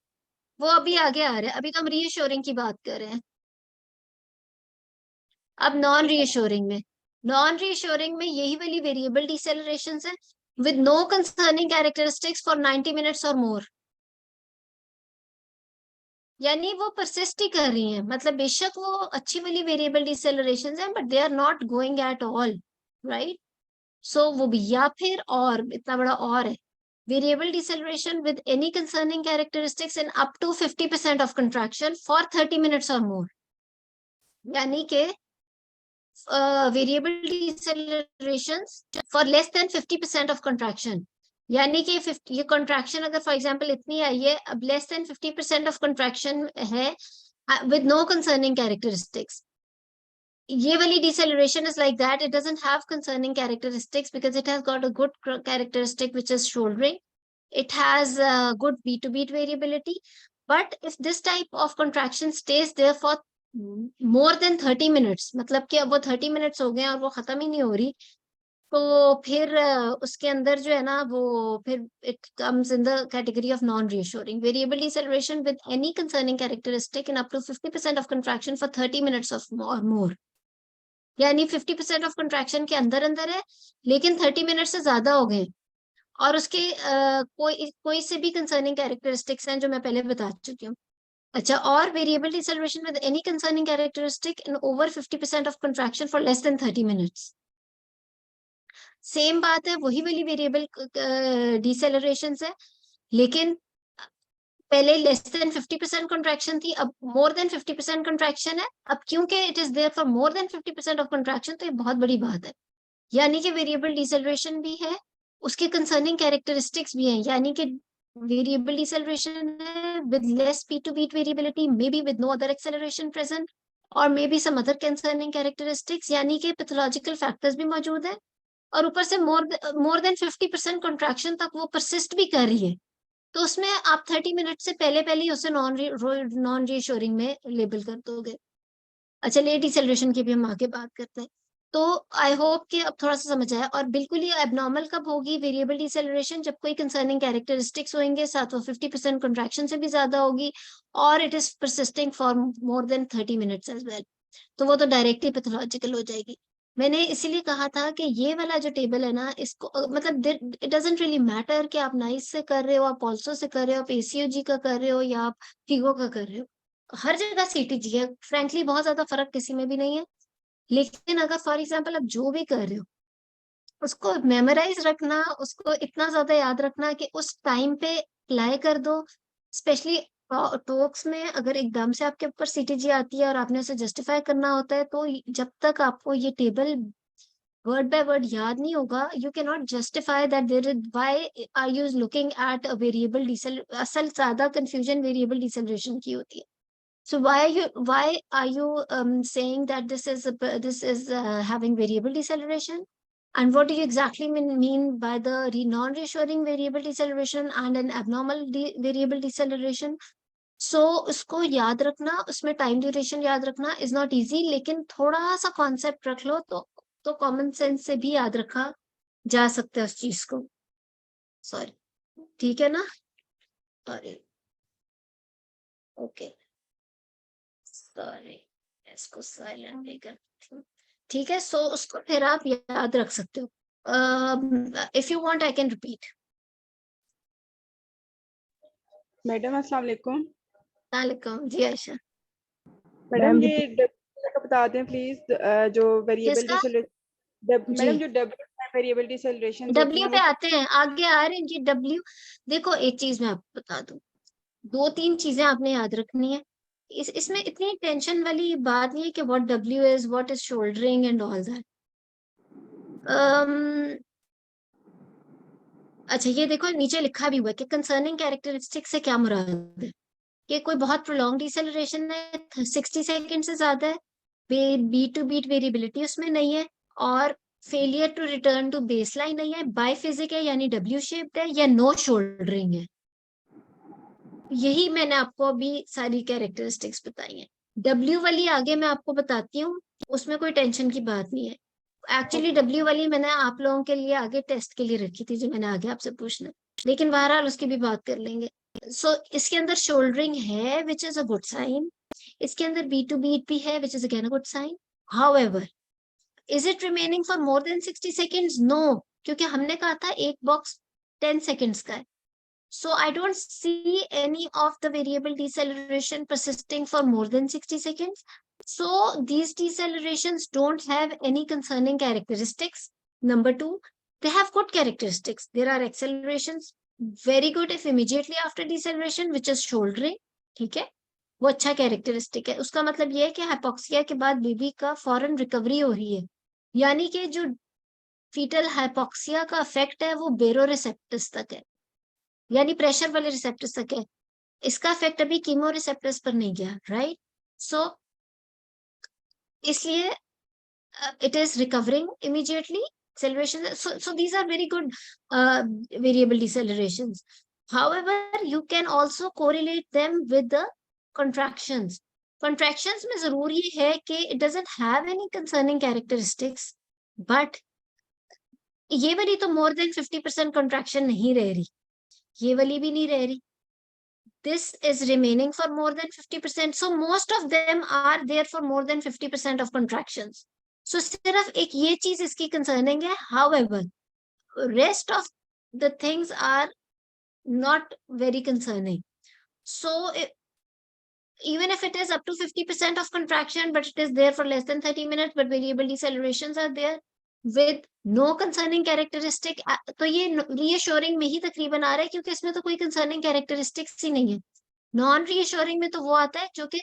[SPEAKER 1] वो अभी आगे आ रहा है, अभी तो हम रीअश्योरिंग की बात कर रहे हैं। अब नॉन
[SPEAKER 5] ठीक है मैम।
[SPEAKER 1] रीअश्योरिंग में यही वाली वेरिएबल डिसेलरेशंस है with no concerning characteristics for 90 minutes or more, यानी वो परसिस्ट ही कर रही हैं, मतलब बेशक वो अच्छी वाली वेरिएबल डिसेलरेशंस हैं but they are not going at all, right. So वो भी, या फिर और इतना बड़ा और है, variable deceleration with any concerning characteristics in up to 50% of contraction for 30 minutes or more, यानी कि variable deceleration for less then 50% of contraction, यानी कि ये कंट्रैक्शन अगर फॉर एग्जांपल इतनी आई है, अब लेस देन 50% ऑफ कंट्रैक्शन है विद नो कंसर्निंग कैरेक्टरिस्टिक्स, ये वाली deceleration is like that, it doesn't have concerning characteristics because it has got a good characteristic which is shouldering, it has good beat to beat variability, but if this type of contraction stays there for more than 30 minutes, मतलब कि अब वो 30 minutes हो गए और वो खत्म ही नहीं हो रही, तो फिर उसके अंदर जो है ना वो फिर it comes in the category of non-reassuring variable deceleration with any concerning characteristic in up to 50% of contraction for 30 minutes or more, यानी 50% ऑफ कंट्रैक्शन के अंदर अंदर है लेकिन 30 मिनट से ज्यादा हो गए, और उसके कोई से भी कंसर्निंग कैरेक्टरिस्टिक्स हैं जो मैं पहले बता चुकी हूँ। अच्छा, और variable deceleration with any concerning characteristic in over 50% of contraction for less than 30 minutes, same बात है, वही वाली वेरिएबल डिसेलरेशन है, लेकिन पहले लेस देन 50% कंट्रैक्शन थी, अब मोर देन 50% कंट्रैक्शन है। अब क्योंकि it is there for more than 50% of contraction, तो ये बहुत बड़ी बात है, यानी कि वेरिएबल डिसेलरेशन भी है, उसके कंसर्निंग कैरेक्टरिस्टिक्स भी हैं, यानी कि वेरिएबल डिसेलरेशन है with less beat to beat variability, may be with no other acceleration present, और may be some other concerning characteristics, यानी कि पैथोलॉजिकल फैक्टर्स भी मौजूद है, और ऊपर से मोर देन 50% कंट्रैक्शन तक वो परसिस्ट भी कर रही है, तो उसमें आप 30 मिनट से पहले पहले ही उसे नॉन रीअश्योरिंग में लेबल कर दोगे। अच्छा, लेट डिसेलरेशन की भी हम आगे बात करते हैं। तो आई होप कि अब थोड़ा सा समझ आया, और बिल्कुल ही एबनॉर्मल कब होगी वेरिएबल डिसेलरेशन, जब कोई कंसर्निंग कैरेक्टरिस्टिक्स होंगे, साथ वो 50% कंट्रैक्शन से भी ज्यादा होगी, और it is persisting for more than 30 minutes as well, तो वो तो डायरेक्टली पैथोलॉजिकल हो जाएगी। मैंने इसीलिए कहा था कि ये वाला जो टेबल है ना, इसको मतलब इट डजेंट रियली मैटर कि आप नाइस से कर रहे हो, आप ऑल्सो से कर रहे हो, आप एसीओजी का कर रहे हो, या आप फिगो का कर रहे हो, हर जगह सीटीजी है, फ्रैंकली बहुत ज्यादा फर्क किसी में भी नहीं है। लेकिन अगर फॉर एग्जाम्पल आप जो भी कर रहे हो उसको मेमोराइज रखना, उसको इतना ज्यादा याद रखना कि उस टाइम पे अप्लाई कर दो, स्पेशली टॉक्स में अगर एकदम से आपके ऊपर सीटीजी आती है और आपने उसे जस्टिफाई करना होता है, तो जब तक आपको ये टेबल वर्ड बाय वर्ड याद नहीं होगा, you can not justify that there is why are you looking at a variable decel, असल ज्यादा कंफ्यूजन वेरिएबल डिसेलरेशन की होती है। So why are you saying that this is having variable deceleration? And what do you exactly mean by the non-reassuring variable deceleration and an abnormal variable deceleration? So उसको याद रखना, उसमें time duration याद रखना is not easy, लेकिन थोड़ा सा concept रख लो तो कॉमन सेंस से भी याद रखा जा सकता है उस चीज को। सॉरी, ठीक है ना? सॉरी, ओके, सॉरी, इसको साइलेंट नहीं करती हूँ। ठीक है, सो उसको फिर आप याद रख सकते हो। If you want I can repeat.
[SPEAKER 6] Madam अस्सलाम वालेकुम।
[SPEAKER 1] वालेकुम जी आयशा।
[SPEAKER 6] मैडम ये का बता दें प्लीज, जो वेरिएबल
[SPEAKER 1] किसका?
[SPEAKER 6] डिसेलरेशन,
[SPEAKER 1] जी,
[SPEAKER 6] मैडम जो वेरिएबल डिसेलरेशन होती
[SPEAKER 1] डब्ल्यू
[SPEAKER 6] हैं
[SPEAKER 1] पे
[SPEAKER 6] वो
[SPEAKER 1] आते हैं, आगे आ रहे हैं जी डब्ल्यू। देखो एक चीज मैं आपको बता दूं, 2-3 चीजें आपने याद रखनी है, इसमें इतनी टेंशन वाली बात नहीं है कि what W is, what is soldering and all that. अच्छा, ये देखो नीचे लिखा भी हुआ है कि कंसर्निंग कैरेक्टरिस्टिक से क्या मुराद है, कि कोई बहुत प्रोलॉन्ग डिसेलरेशन है, 60 सेकंड से ज्यादा है, बी टू बीट वेरिएबिलिटी उसमें नहीं है, और failure to return to baseline नहीं है, बायफिजिक है यानी डब्ल्यू शेप्ड है, या नो शोल्डरिंग है। यही मैंने आपको अभी सारी कैरेक्टरिस्टिक्स बताई हैं। W वाली आगे मैं आपको बताती हूँ, उसमें कोई टेंशन की बात नहीं है। एक्चुअली W वाली मैंने आप लोगों के लिए आगे टेस्ट के लिए रखी थी, जो मैंने आगे आपसे पूछना, लेकिन बहरहाल उसकी भी बात कर लेंगे। सो इसके अंदर शोल्डरिंग है which is a good sign, इसके अंदर बीट टू बीट भी है which is again a good sign. However, is it remaining for more than 60 seconds? No, क्योंकि हमने कहा था एक बॉक्स 10 सेकेंड्स का है। So I don't see any of the variable deceleration persisting for more than 60 seconds. So these decelerations don't have any concerning characteristics. Number two, they have good characteristics. There are accelerations very good if immediately after deceleration, which is shouldering. ठीक है, वो अच्छा characteristic है। उसका मतलब ये है कि हाइपोक्सिया के बाद बेबी का फौरन रिकवरी हो रही है, यानी कि जो फीटल हाइपोक्सिया का इफेक्ट है वो बेरोरिसेप्टर्स तक है, यानी प्रेशर वाले रिसेप्टर्स तक है। इसका इफेक्ट अभी कीमो रिसेप्टर्स पर नहीं गया, राइट? सो इसलिए it is recovering immediately acceleration. So these are very good variable decelerations. However, you can also correlate them with the contractions. Contractions में जरूर ये है कि it doesn't have any concerning characteristics, but ये वाली तो more than 50% contraction नहीं रह रही, ये वाली भी नहीं रह रही, this is remaining for more than 50%. So most of them are there for more than 50% of contractions. So सिर्फ एक ये चीज इसकी concerning है. However, rest of the things are not very concerning. So even if it is up to 50% of contraction, but it is there for less than 30 minutes, but variable decelerations are there with no concerning characteristic, तो ये reassuring में ही तकरीबन आ रहा है, क्योंकि इसमें तो कोई concerning characteristics ही नहीं है। नॉन रीअश्योरिंग में तो वो आता है जो कि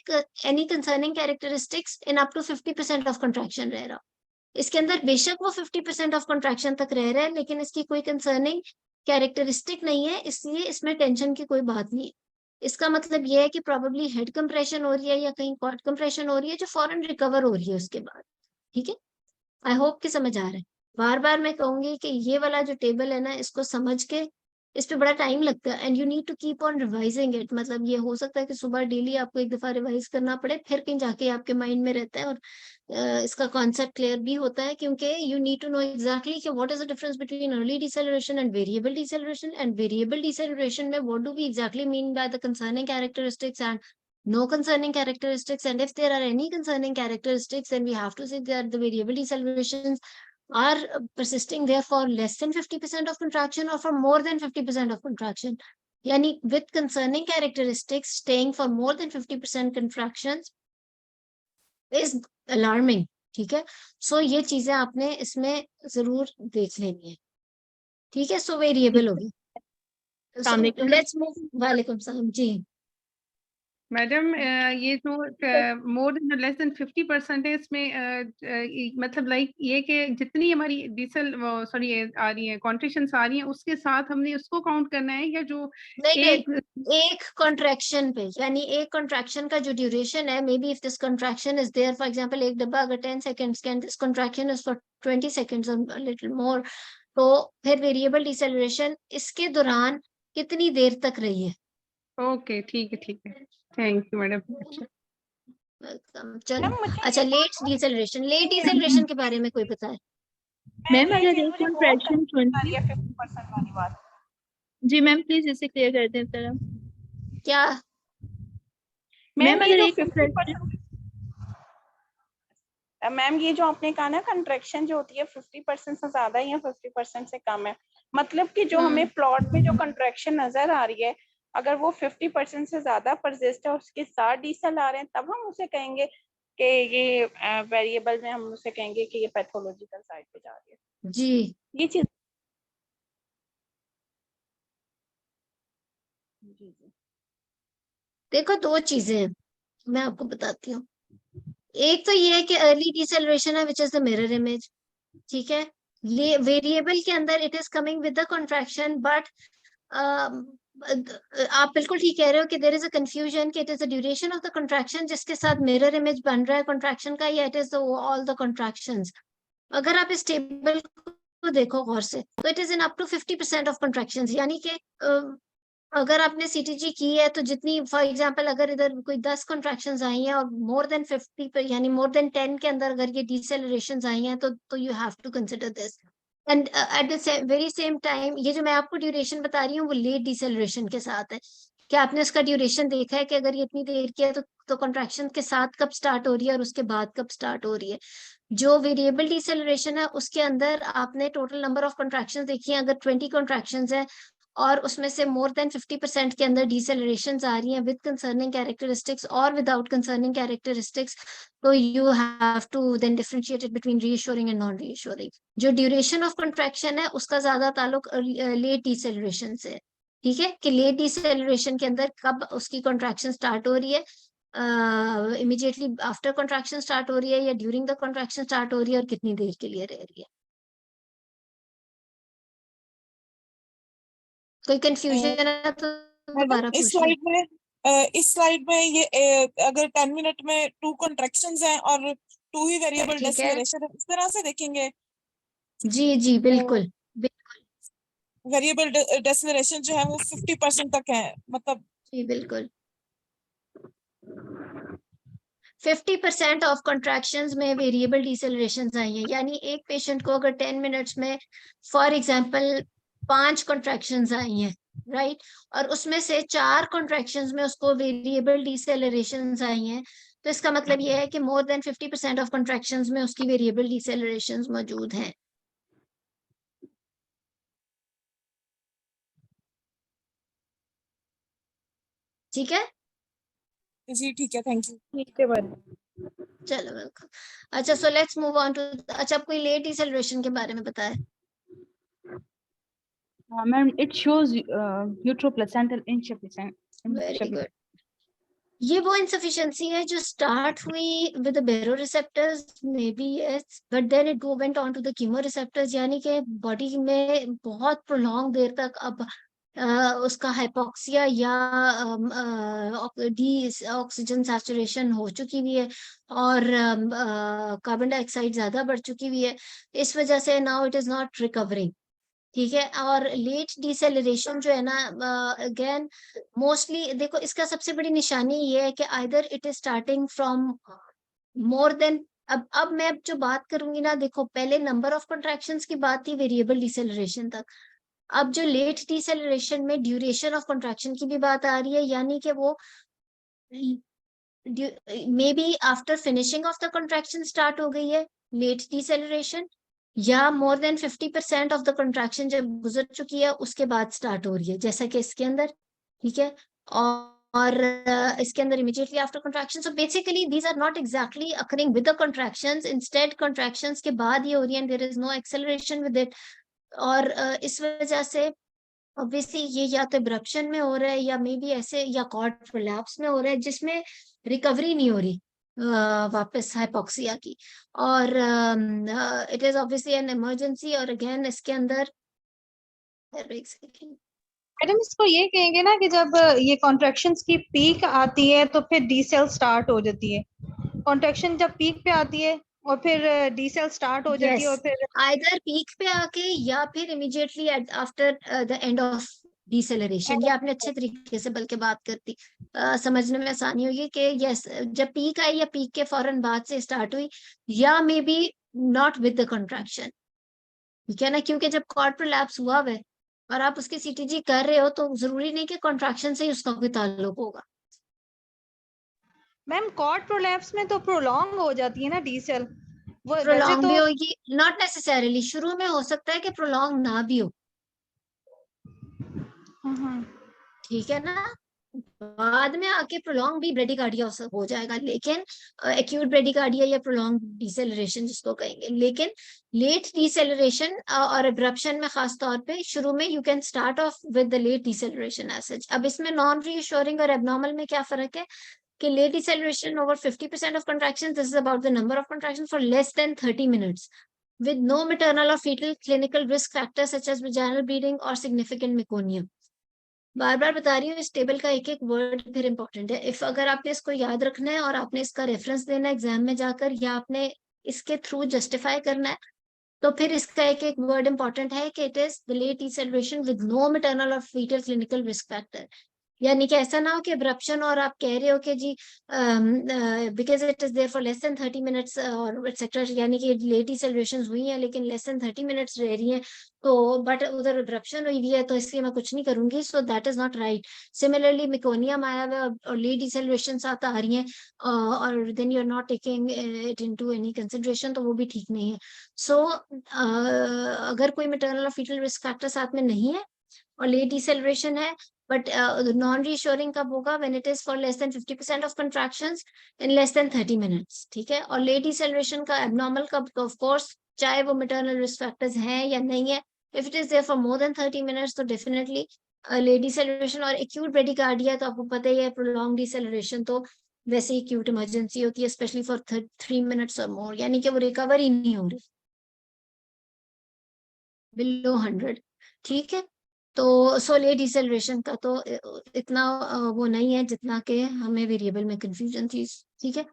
[SPEAKER 1] any concerning characteristics in up to 50% of contraction रह रहा। इसके अंदर बेशक वो 50% ऑफ कंट्रैक्शन तक रह रहा है, लेकिन इसकी कोई कंसर्निंग कैरेक्टरिस्टिक नहीं है, इसलिए इसमें टेंशन की कोई बात नहीं है। इसका मतलब ये है कि प्रोबेबली हेड कंप्रेशन हो रही है या कहीं कॉर्ड कंप्रेशन हो रही है जो फौरन रिकवर हो रही है उसके बाद। ठीक है, आई होप कि समझ आ रहा है। बार बार मैं कहूंगी कि ये वाला जो टेबल है ना, इसको समझ के इस पे बड़ा टाइम लगता है, and you need to keep on revising it. मतलब ये हो सकता है कि सुबह डेली आपको एक दफा रिवाइज करना पड़े, फिर कहीं जाके आपके माइंड में रहता है और इसका कॉन्सेप्ट क्लियर भी होता है, क्योंकि you need to know exactly कि what is the difference between early deceleration and variable deceleration, and variable deceleration में what do we exactly mean by the concerning characteristics and no concerning characteristics, and if there are any concerning characteristics, then we have to say that the variable decelerations are persisting there for less than 50% of contraction or for more than 50% of contraction. Yani with concerning characteristics staying for more than 50% contractions is alarming. ठीक है, सो ये चीजें आपने इसमें जरूर देख लेनी है। ठीक है, सो वेरिएबल होगी। Let's move. वालेकुम सलाम जी।
[SPEAKER 4] मैडम ये जो मोर देन लेस देन 50% है, इसमें मतलब लाइक ये कि जितनी हमारी डीजल सॉरी आ रही है कॉन्ट्रैक्शंस आ रही हैं, उसके साथ हमने उसको काउंट करना है, या जो
[SPEAKER 1] एक कॉन्ट्रैक्शन पे, यानी एक कॉन्ट्रैक्शन का जो ड्यूरेशन है, maybe if this contraction is there, for example एक डब्बा अगर 10 सेकंड्स का, this contraction is for 20 seconds और लिटिल मोर, तो फिर वेरिएबल डिसेलरेशन इसके दौरान कितनी देर तक रही है।
[SPEAKER 4] ओके ठीक है, थैंक यू मैडम।
[SPEAKER 1] चलो अच्छा, लेट डिसेलरेशन के बारे में कोई बताए?
[SPEAKER 5] मैम अगर एक कॉन्ट्रैक्शन 50% वाली बात
[SPEAKER 8] जी मैम प्लीज इसे क्लियर कर दें जरा।
[SPEAKER 1] क्या
[SPEAKER 5] मैम अगर एक 50%, मैम ये जो आपने कहा ना कंट्रैक्शन जो होती है 50% से ज्यादा या 50% से कम है, मतलब कि जो हमें प्लॉट में जो कंट्रैक्शन नजर आ रही है, अगर वो 50% से ज्यादा परसिस्ट है, उसके साथ डीसल आ रहे हैं, तब हम उसे कहेंगे कि ये वेरिएबल में हम उसे कहेंगे कि ये पैथोलॉजिकल साइड पे जा रही है।
[SPEAKER 1] जी
[SPEAKER 5] ये चीज जी
[SPEAKER 1] देखो, दो चीजें हैं, मैं आपको बताती हूँ। एक तो ये है कि अर्ली डिसेलरेशन है which is the mirror image. ठीक है, वेरिएबल के अंदर it is coming with the contraction, but आप बिल्कुल ठीक कह रहे हो कि देयर इज अ कंफ्यूजन कि it is the duration of the contraction जिसके साथ मिरर इमेज बन रहा है कॉन्ट्रैक्शन का, या it is all the contractions. अगर आप इस टेबल को देखो गौर से, तो it is in up to 50% of contractions, यानी कि अगर आपने सीटीजी की है तो जितनी, फॉर एग्जांपल अगर इधर कोई 10 कॉन्ट्रैक्शंस आई हैं और मोर देन 50 पर यानी मोर देन 10 के अंदर अगर ये डिसेलरेशंस आई हैं तो you have to consider this. And at the very same time ये जो मैं आपको ड्यूरेशन बता रही हूँ वो लेट डिसेलरेशन के साथ है। क्या आपने उसका ड्यूरेशन देखा है कि अगर ये इतनी देर की है तो कॉन्ट्रैक्शन के साथ कब स्टार्ट हो रही है और उसके बाद कब स्टार्ट हो रही है। जो वेरिएबल डिसेलरेशन है उसके अंदर आपने टोटल नंबर ऑफ कॉन्ट्रैक्शंस देखी है, अगर 20 कॉन्ट्रैक्शंस है और उसमें से मोर देन 50% के अंदर डिसेलरेशंस आ रही हैं विद कंसर्निंग कैरेक्टरिस्टिक्स और विदाउट कंसर्निंग कैरेक्टरिस्टिक्स, तो you have to then differentiate it between reassuring and non reassuring. जो ड्यूरेशन ऑफ कॉन्ट्रैक्शन है उसका ज्यादा ताल्लुक लेट डिसेलरेशन से, ठीक है, कि लेट डिसेलरेशन के अंदर कब उसकी कॉन्ट्रैक्शन स्टार्ट हो रही है, इमीडिएटली आफ्टर कॉन्ट्रैक्शन स्टार्ट हो रही है या ड्यूरिंग द कॉन्ट्रैक्शन स्टार्ट हो रही है और कितनी देर के लिए रह रही है। कोई कंफ्यूजन है तो दोबारा
[SPEAKER 3] मैडम इस स्लाइड में ये अगर 10 मिनट में 2 कॉन्ट्रैक्शंस हैं और 2 ही वेरिएबल
[SPEAKER 1] ठीक है।
[SPEAKER 3] डेसिलरेशन है, इस तरह से देखेंगे।
[SPEAKER 1] जी बिल्कुल
[SPEAKER 3] वेरिएबल डेसिलरेशन जो है वो 50% तक है, मतलब
[SPEAKER 1] जी बिल्कुल 50% ऑफ कॉन्ट्रैक्शंस में वेरिएबल डिसेलरेशंस आई हैं, यानी एक पेशेंट को अगर 10 मिनट्स में फॉर एग्जांपल 5 कॉन्ट्रैक्शंस आई हैं, राइट, और उसमें से 4 कॉन्ट्रैक्शंस में उसको वेरिएबल डिसेलरेशंस आई हैं, तो इसका मतलब यह है कि मोर देन 50% ऑफ कॉन्ट्रैक्शंस में उसकी वेरिएबल डिसेलरेशंस मौजूद हैं। ठीक है
[SPEAKER 3] जी, ठीक है, थैंक यू।
[SPEAKER 2] ठीक है मैडम।
[SPEAKER 1] चलो वेलकम। अच्छा so let's move on to, अच्छा कोई लेट डिसेलरेशन के बारे में बताए।
[SPEAKER 9] Ma'am, it shows uteroplacental insufficient.
[SPEAKER 1] Very good. ये वो इनसफिशिएंसी है जो स्टार्ट हुई with the baroreceptors may be, yes, but then it went on to the chemoreceptors, यानी कि बॉडी में बहुत प्रोलॉन्ग देर तक अब उसका हाइपोक्सिया या डी ऑक्सीजन सैचुरेशन हो चुकी हुई है और कार्बन डाइऑक्साइड ज्यादा बढ़ चुकी हुई है, इस वजह से now it is not recovering. ठीक है, और लेट डिसेलरेशन जो है ना, अगेन मोस्टली देखो इसका सबसे बड़ी निशानी ये है कि either it is starting from more than, अब मैं जो बात करूंगी ना, देखो पहले नंबर ऑफ कॉन्ट्रैक्शंस की बात थी वेरिएबल डिसेलरेशन तक, अब जो लेट डिसेलरेशन में ड्यूरेशन ऑफ कॉन्ट्रैक्शन की भी बात आ रही है, यानी कि वो may be after finishing of the contraction start हो गई है लेट डिसेलरेशन, या मोर देन 50% ऑफ द कॉन्ट्रैक्शन जब गुजर चुकी है उसके बाद स्टार्ट हो रही है, जैसा कि इसके अंदर, ठीक है, और इसके अंदर immediately after contraction. So basically these are not exactly occurring with the contractions, instead contractions के बाद ये हो रही है and there is no acceleration with it, और इस वजह से ऑब्वियसली ये या तो एब्रप्शन में हो रहा है या मे बी ऐसे या कॉर्ड प्रोलैप्स में हो रहा है जिसमें रिकवरी नहीं हो रही वापस हाइपोक्सिया की, और it is obviously an emergency. और अगेन इसके अंदर
[SPEAKER 10] मैडम इसको ये कहेंगे ना कि जब ये कॉन्ट्रैक्शंस की पीक आती है तो फिर डी सेल स्टार्ट हो जाती है, कॉन्ट्रैक्शन जब पीक पे आती है और फिर डी सेल स्टार्ट हो जाती है और फिर
[SPEAKER 1] आइदर पीक पे आके या फिर immediately after the end of deceleration. ये आपने अच्छे तरीके से बल्कि बात करती समझने में आसानी होगी कि यस जब पीक आई या पीक के फौरन बाद से स्टार्ट हुई, या may be not with the contraction, ठीक है ना, क्योंकि जब कॉर्ड प्रोलैप्स हुआ है और आप उसकी सीटीजी कर रहे हो तो जरूरी नहीं कि कॉन्ट्रैक्शन से ही उसका कोई ताल्लुक होगा।
[SPEAKER 10] मैम कॉर्ड प्रोलैप्स में तो प्रोलॉन्ग हो जाती है ना डी सेल, वो वैसे
[SPEAKER 1] प्रोलॉन्ग
[SPEAKER 10] तो
[SPEAKER 1] भी होगी, नॉट नेसेसरीली, शुरू में हो सकता है कि प्रोलॉन्ग ना भी हो, ठीक है ना, बाद में आके प्रोलॉन्ग भी ब्रेडिकार्डिया हो जाएगा, लेकिन एक्यूट ब्रेडिकार्डिया या प्रोलॉन्ग डिसेलरेशन जिसको कहेंगे, लेकिन लेट डिसेलरेशन और एब्रप्शन में खास तौर पे शुरू में you can start off with the late deceleration as such. अब इसमें नॉन रीअश्योरिंग और एबनॉर्मल में क्या फर्क है कि late deceleration over 50% of contractions, this is about the number of contractions for less than 30 minutes with no maternal or fetal clinical risk factors such as vaginal bleeding or significant meconium। बार बार बता रही हूँ इस table का एक एक word फिर important है, if अगर आपने इसको याद रखना है और आपने इसका रेफरेंस देना है एग्जाम में जाकर या आपने इसके थ्रू जस्टिफाई करना है तो फिर इसका एक एक वर्ड इंपॉर्टेंट है कि it is delayed deceleration with no maternal or fetal clinical risk factor. यानी कि ऐसा ना हो कि अब्रप्शन और आप कह रहे हो कि जी because it is there for less than 30 minutes और एक्सेट्रा, यानी कि लेट डिसेलरेशन हुई है लेकिन लेस देन 30 मिनट्स रह रही हैं, तो बट उधर अब्रप्शन हुई हुई है तो इसलिए मैं कुछ नहीं करूंगी, so that is not right. Similarly meconium आया हुआ और लेट डिसेलरेशन साथ आ रही हैं और then you are not taking it into any consideration, तो वो भी ठीक नहीं है. सो अगर कोई मैटरनल और फीटल रिस्क फैक्टर साथ में नहीं है और लेट डिसेलरेशन है, but non reassuring कब होगा? when it is for less than 50% of contractions in less than 30 minutes. ठीक है. और late deceleration का abnormal कब? तो of course चाहे वो maternal risk factors हैं या नहीं है, if it is there for more than 30 minutes तो definitely late deceleration. और acute bradycardia तो आपको पता ही है, prolonged deceleration तो वैसे ही acute emergency होती है, especially for 3 minutes or more, यानी कि वो recover ही नहीं हो रही below 100. ठीक है. तो लेट डिसेलरेशन का तो इतना वो नहीं है जितना कि हमें वेरिएबल में कंफ्यूजन थी. ठीक है.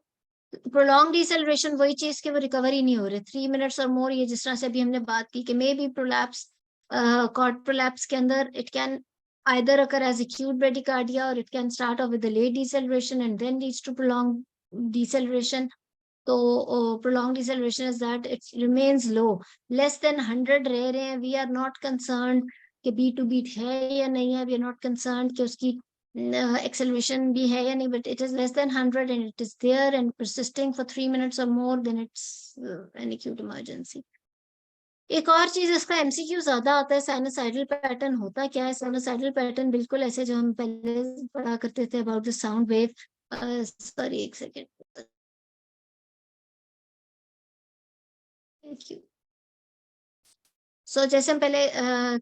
[SPEAKER 1] प्रोलॉन्ग डिसेलरेशन वही चीज कि वो रिकवर ही नहीं हो रहे 3 मिनट्स और मोर. ये जिस तरह से अभी हमने बात की कि maybe prolapse, cord prolapse के अंदर it can either occur as acute bradycardia or it can start off with a late deceleration and then leads to prolonged deceleration. तो prolonged deceleration is that it remains low, less than 100 रह रहे हैं. we are not concerned कि beat to beat है या नहीं है, we are not concerned कि उसकी एक्सेलरेशन भी है या नहीं, but it is less than 100 and it is there and persisting for 3 minutes और more, then it's an acute emergency. एक और चीज, इसका एमसीक्यू ज्यादा आता है. साइनोसाइडल पैटर्न होता क्या है? साइनोसाइडल पैटर्न बिल्कुल ऐसे जो हम पहले पढ़ा करते थे about the sound wave. Sorry एक सेकेंड. Thank you. सो जैसे हम पहले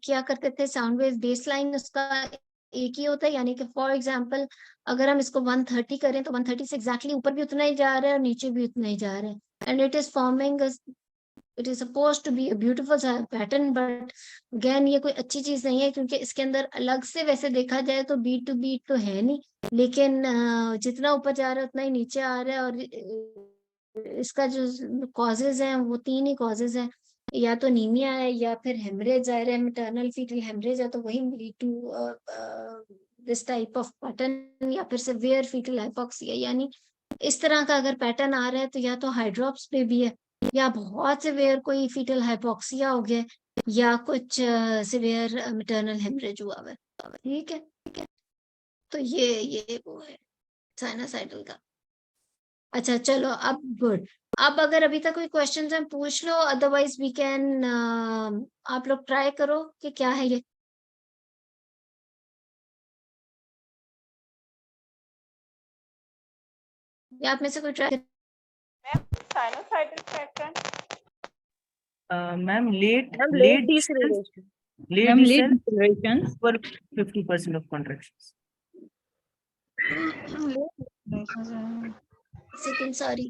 [SPEAKER 1] किया करते थे, साउंड वेव बेस लाइन उसका एक ही होता है. यानी कि फॉर एग्जांपल अगर हम इसको 130 करें तो 130 से एग्जैक्टली ऊपर भी उतना ही जा रहा है और नीचे भी उतना ही जा रहा है. And it is forming, it is supposed to be a beautiful pattern. But again ये कोई अच्छी चीज नहीं है क्योंकि इसके अंदर अलग से वैसे देखा जाए तो बीट टू बीट तो है नहीं, लेकिन जितना ऊपर जा रहा है उतना ही नीचे आ रहा है. और इसका जो कॉजेज हैं वो 3 ही कॉजेज हैं. या तो नीमिया है या फिर हेमरेज आ रहा है, मैटरनल फीटल हेमरेज है, तो वही lead to this type of pattern. या फिर सिवियर फीटल हाइपोक्सिया, यानी इस तरह का अगर पैटर्न आ रहा है तो या तो हाइड्रोप्स पे भी है या बहुत सिवियर कोई फीटल हाइपोक्सिया हो गया या कुछ सिवियर मैटरनल हेमरेज हुआ है. ठीक है. तो ये वो है साइनोसाइडल का. अच्छा चलो, अब गुड. अब अगर अभी तक कोई क्वेश्चन हैं पूछ लो, अदरवाइज वी कैन आप लोग ट्राई करो कि क्या है ये. या आप में से कोई try.
[SPEAKER 5] Sinusoidal pattern
[SPEAKER 11] ma'am late
[SPEAKER 2] deceleration.
[SPEAKER 11] deceleration for 50% of contractions.
[SPEAKER 1] Second sorry,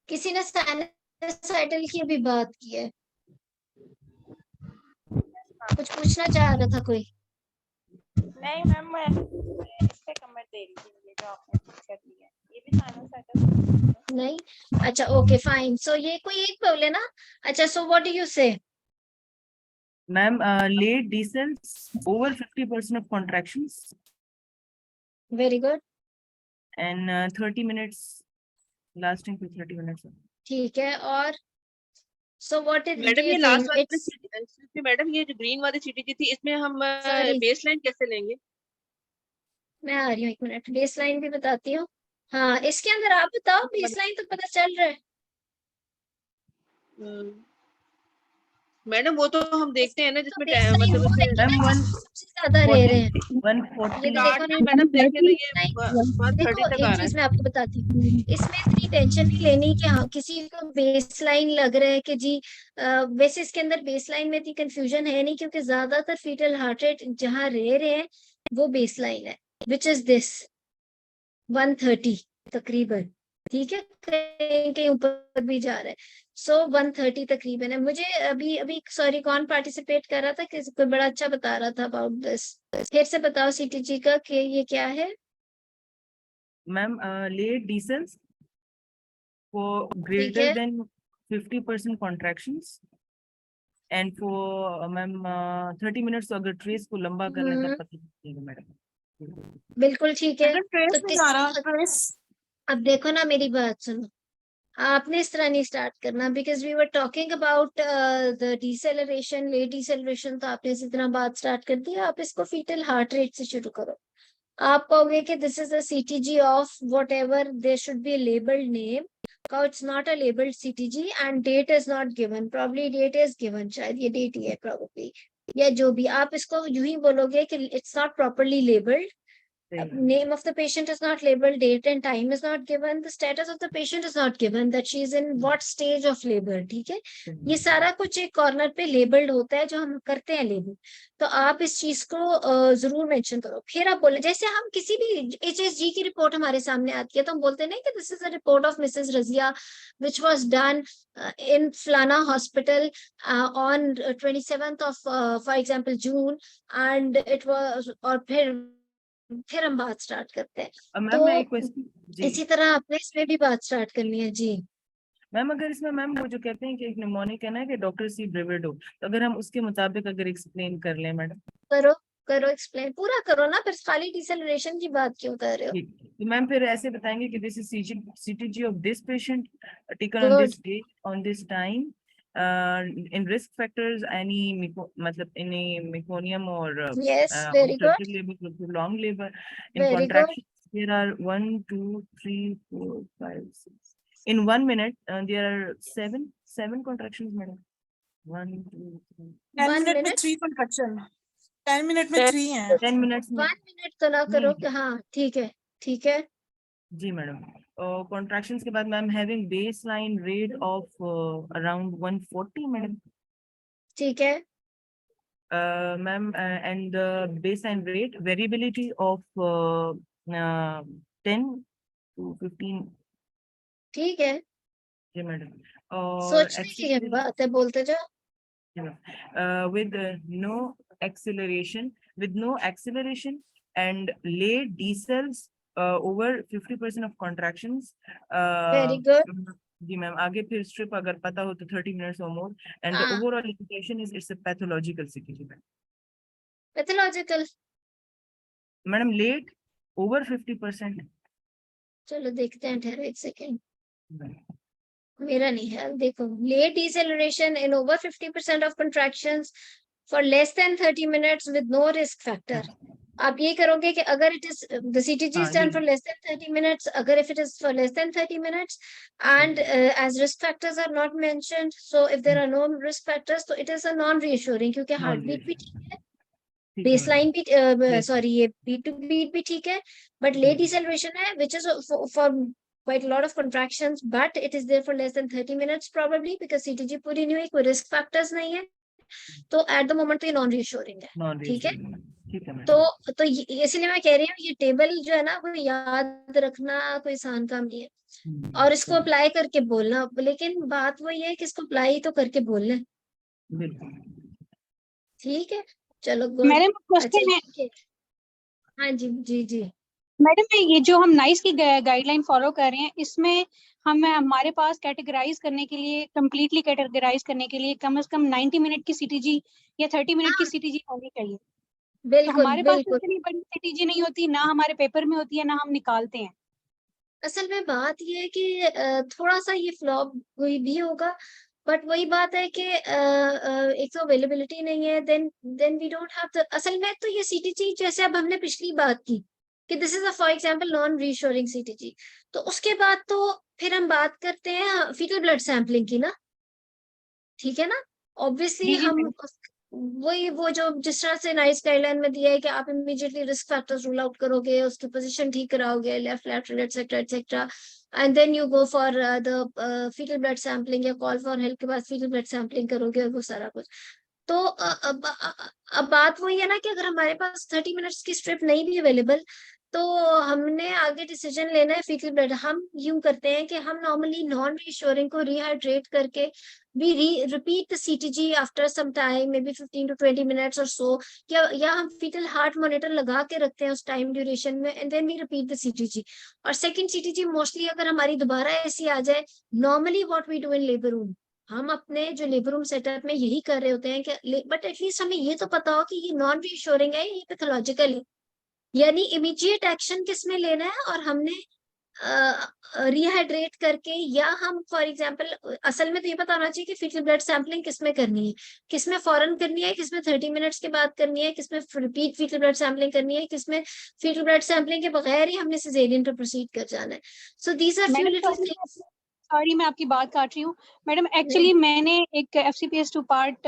[SPEAKER 1] किसी ने साइनोसाइडल की अभी बात की है, कुछ पूछना चाह रहा था कोई?
[SPEAKER 5] नहीं मैम, मैं इस पे कमेंट दे रही थी ये जो आपने पूछा दिया, ये भी साइनोसाइडल
[SPEAKER 1] नहीं. अच्छा ओके फाइन. सो ये कोई एक बोले ना. अच्छा सो व्हाट डू यू से?
[SPEAKER 11] Ma'am, late decels over 50% of contractions
[SPEAKER 1] very good.
[SPEAKER 11] and 30 minutes, lasting for 30 minutes.
[SPEAKER 1] ठीक है. और सो व्हाट इज
[SPEAKER 2] मैडम ये लास्ट वाली
[SPEAKER 1] इट्स
[SPEAKER 2] मैडम ये जो ग्रीन वाली चीटी थी इसमें हम
[SPEAKER 1] Sorry.
[SPEAKER 2] बेसलाइन कैसे लेंगे?
[SPEAKER 1] मैं आ रही हूँ, एक मिनट. बेस लाइन भी बताती हूँ. हाँ इसके अंदर आप बताओ, बेस लाइन तो पता चल रहा है.
[SPEAKER 2] मैडम वो तो हम देखते हैं ना जिसमें
[SPEAKER 1] बेस लाइन वो
[SPEAKER 2] मतलब
[SPEAKER 1] देखिए ना जिसमें सबसे ज्यादा रह रहे हैं. ये भी देखो ना
[SPEAKER 2] मैडम देखे तो ये
[SPEAKER 1] देखो
[SPEAKER 2] 130 तक
[SPEAKER 1] एक
[SPEAKER 2] आ रहा
[SPEAKER 1] चीज
[SPEAKER 2] है.
[SPEAKER 1] मैं आपको बताती हूँ, इसमें इतनी टेंशन नहीं लेनी कि हाँ किसी को बेस लाइन लग रहा है कि जी वैसे इसके अंदर बेस लाइन में इतनी कंफ्यूजन है नहीं, क्योंकि ज्यादातर फीटल हार्ट रेट जहाँ रह रहे हैं वो बेस लाइन है, विच इज दिस 130 तकरीबन. ठीक है. कहीं कहीं ऊपर भी जा रहा है. सो 130 तकरीबन है. मुझे अभी अभी सॉरी कौन पार्टिसिपेट कर रहा था कि कोई बड़ा अच्छा बता रहा था अबाउट दिस. फिर से बताओ सीटीजी का कि ये क्या है.
[SPEAKER 11] Ma'am, late decels for
[SPEAKER 1] ठीक
[SPEAKER 11] greater
[SPEAKER 1] है.
[SPEAKER 11] than 50% contractions and for ma'am 30 minutes अगर ट्रेस को लंबा कर लें तब पता चलेगा मैडम।
[SPEAKER 1] बिल्कुल ठीक है।
[SPEAKER 3] अगर ट्रेस
[SPEAKER 1] तो
[SPEAKER 3] नहीं आ रहा, ट्रेस
[SPEAKER 1] अब देखो ना, मेरी बात सुनो, आपने इस तरह नहीं स्टार्ट करना, because we were talking about the deceleration, late deceleration, तो आपने इसी तरह बात स्टार्ट कर दी। आप इसको फीटल हार्ट रेट से शुरू करो। आप कहोगे कि this is a CTG of whatever, there should be labelled name. कहो it's not a labelled CTG and date is not given, probably date is given, शायद ये डेट ही है प्रॉब्ली, या जो भी। आप इसको यूं ही बोलोगे कि it's not properly labelled, name of the patient is not labeled, date and time is not given, the status of the patient is not given, that she is in what stage of labor। ठीक है, ये सारा कुछ एक corner पे labelled होता है जो हम करते हैं लेबल। तो आप इस चीज को जरूर मेंशन करो। फिर आप बोले, जैसे हम किसी भी HSG की रिपोर्ट हमारे सामने आती है तो हम बोलते नहीं कि this is a report of Mrs Razia which was done in Flana hospital on 27th of for example June, and it was, और फिर हम बात स्टार्ट करते हैं।
[SPEAKER 11] मैम
[SPEAKER 1] तो
[SPEAKER 11] मैं एक क्वेश्चन जी
[SPEAKER 1] इसी तरह आपने इसमें भी बात स्टार्ट करनी है जी।
[SPEAKER 11] मैम, अगर इसमें मैम वो जो कहते हैं कि एक निमोनिक है ना कि डॉक्टर सी ब्रेविडो, तो अगर हम उसके मुताबिक अगर एक्सप्लेन कर लें मैडम।
[SPEAKER 1] करो करो एक्सप्लेन, पूरा करो ना, फिर खाली डिसेलरेशन की बात क्यों कर रहे हो?
[SPEAKER 11] तो मैम फिर ऐसे बताएंगे कि this is CTG of this patient taken on
[SPEAKER 1] Good.
[SPEAKER 11] This day on this time, in risk factors any मतलब any meconium or
[SPEAKER 1] Yes, very good,
[SPEAKER 11] obstructive labor or prolonged labor in
[SPEAKER 1] very good.
[SPEAKER 11] contraction. There are 1 2 3 4 5 6 in 1 minute there are seven contractions madam. 1 2 3
[SPEAKER 3] 10
[SPEAKER 1] 1
[SPEAKER 3] minute में
[SPEAKER 1] minute,
[SPEAKER 3] 3 construction, 10 minute में 3 हैं।
[SPEAKER 11] 10 minutes में
[SPEAKER 1] 1 minute तो ना करो कि हाँ ठीक है, ठीक है।
[SPEAKER 11] जी मैडम। कॉन्ट्रैक्शंस के बाद ma'am having base line rate of around 140 madam.
[SPEAKER 1] ठीक है,
[SPEAKER 11] ma'am and base line rate variability of 10 to 15।
[SPEAKER 1] ठीक है,
[SPEAKER 11] जी मैडम। और
[SPEAKER 1] सोचने की बात है, बोलते जाओ।
[SPEAKER 11] with no acceleration, and late decels over 50% of contractions।
[SPEAKER 1] Very good.
[SPEAKER 11] जी मैम, आगे फिर स्ट्रिप अगर पता हो तो 30 minutes or more, and the
[SPEAKER 1] हाँ,
[SPEAKER 11] overall indication is it's a pathological CTG
[SPEAKER 1] pathological.
[SPEAKER 11] Madam. Late over 50%।
[SPEAKER 1] चलो देखते हैं, ठहरो एक सेकेंड, मेरा नहीं है। देखो, late deceleration in over 50% of contractions for less than 30 minutes with no risk factor. आप ये करोगे कि अगर it is the CTG is done for less than 30 minutes, अगर if it is for less than 30 minutes and as risk factors are not mentioned, so if there are no risk factors तो it is a non reassuring, क्योंकि heart beat भी ठीक है, baseline भी sorry ये beat to beat भी ठीक है, बट लेट डिसेलरेशन है which is for quite a lot of contractions, but it is there for less than 30 minutes probably because CTG पूरी नहीं हुई, कोई risk factors नहीं है, तो at the moment तो ये non reassuring है। ठीक है, तो इसलिए मैं कह रही हूँ ये टेबल जो है ना वो याद रखना कोई आसान काम नहीं है, और इसको अप्लाई करके बोलना, लेकिन बात वही है कि इसको अप्लाई तो करके बोलना। ठीक है, चलो गुड।
[SPEAKER 10] मैडम
[SPEAKER 1] अच्छा,
[SPEAKER 10] क्वेश्चन है।
[SPEAKER 1] हाँ जी जी जी
[SPEAKER 10] मैडम ये जो हम नाइस की गाइडलाइन फॉलो कर रहे हैं, इसमें हमारे पास कैटेगराइज करने के लिए, कंप्लीटली कैटेगराइज करने के लिए कम से कम 90 मिनट की CTG या 30 मिनट की CTG होनी चाहिए।
[SPEAKER 1] बिल्कुल,
[SPEAKER 10] हमारे पास
[SPEAKER 1] बिल्कुल।
[SPEAKER 10] इतनी बड़ी CTG नहीं होती, ना हमारे पेपर में होती है, ना हम निकालते हैं।
[SPEAKER 1] असल में बात ये है कि थोड़ा सा ये फ्लॉप हुई भी होगा, बट वही बात है कि एक तो अवेलेबिलिटी नहीं है, then we don't have the, असल में तो ये CTG जैसे अब हमने पिछली बात की कि this is a for example non reshoring CTG, तो उसके बाद तो फिर हम बात करते हैं फीटल ब्लड सैंपलिंग की ना, ठीक है ना। ऑब्वियसली हम वही वो जो जिस तरह से नाइस गाइडलाइन में दिया है कि आप immediately risk factors rule out करोगे, उसकी पोजीशन ठीक कराओगे, left lateral et cetera et cetera, and then you go for the fetal blood sampling या कॉल फॉर हेल्प के बाद फीटल ब्लड सैंपलिंग करोगे और वो सारा कुछ। तो अब बात वही है ना कि अगर हमारे पास 30 मिनट्स की स्ट्रिप नहीं भी अवेलेबल, तो हमने आगे डिसीजन लेना है फीटल ब्लड। हम यूं करते हैं कि हम नॉर्मली नॉन रीश्योरिंग को रिहाइड्रेट करके we repeat the CTG after some time, maybe 15 to 20 minutes or so, या हम fetal heart monitor लगा के रखते हैं उस time duration में, and then we repeat the CTG। और second CTG mostly अगर हमारी दोबारा ऐसी आ जाए, normally what we do in labor room, हम अपने जो लेबर रूम सेटअप में यही कर रहे होते हैं कि बट एटलीस्ट हमें ये तो पता हो कि ये नॉन रीअश्योरिंग है, ये पैथोलॉजिकल है, यानी इमीडिएट एक्शन किस में लेना है, और हमने रिहाइड्रेट करके, या हम फॉर एग्जांपल असल में तो ये पता होना चाहिए कि फीटल ब्लड सैंपलिंग किसमें करनी है, किसमें फौरन करनी है, किसमें 30 मिनट्स के बाद करनी है, किसमें रिपीट फीटल ब्लड सैंपलिंग करनी है, किसमें फीटल ब्लड सैंपलिंग के बगैर ही हमने सिजेरियन पर प्रोसीड कर जाना है। So these are few little things.
[SPEAKER 12] Sorry मैं आपकी बात काट रही हूँ मैडम, एक्चुअली मैंने एक FCPS 2 पार्ट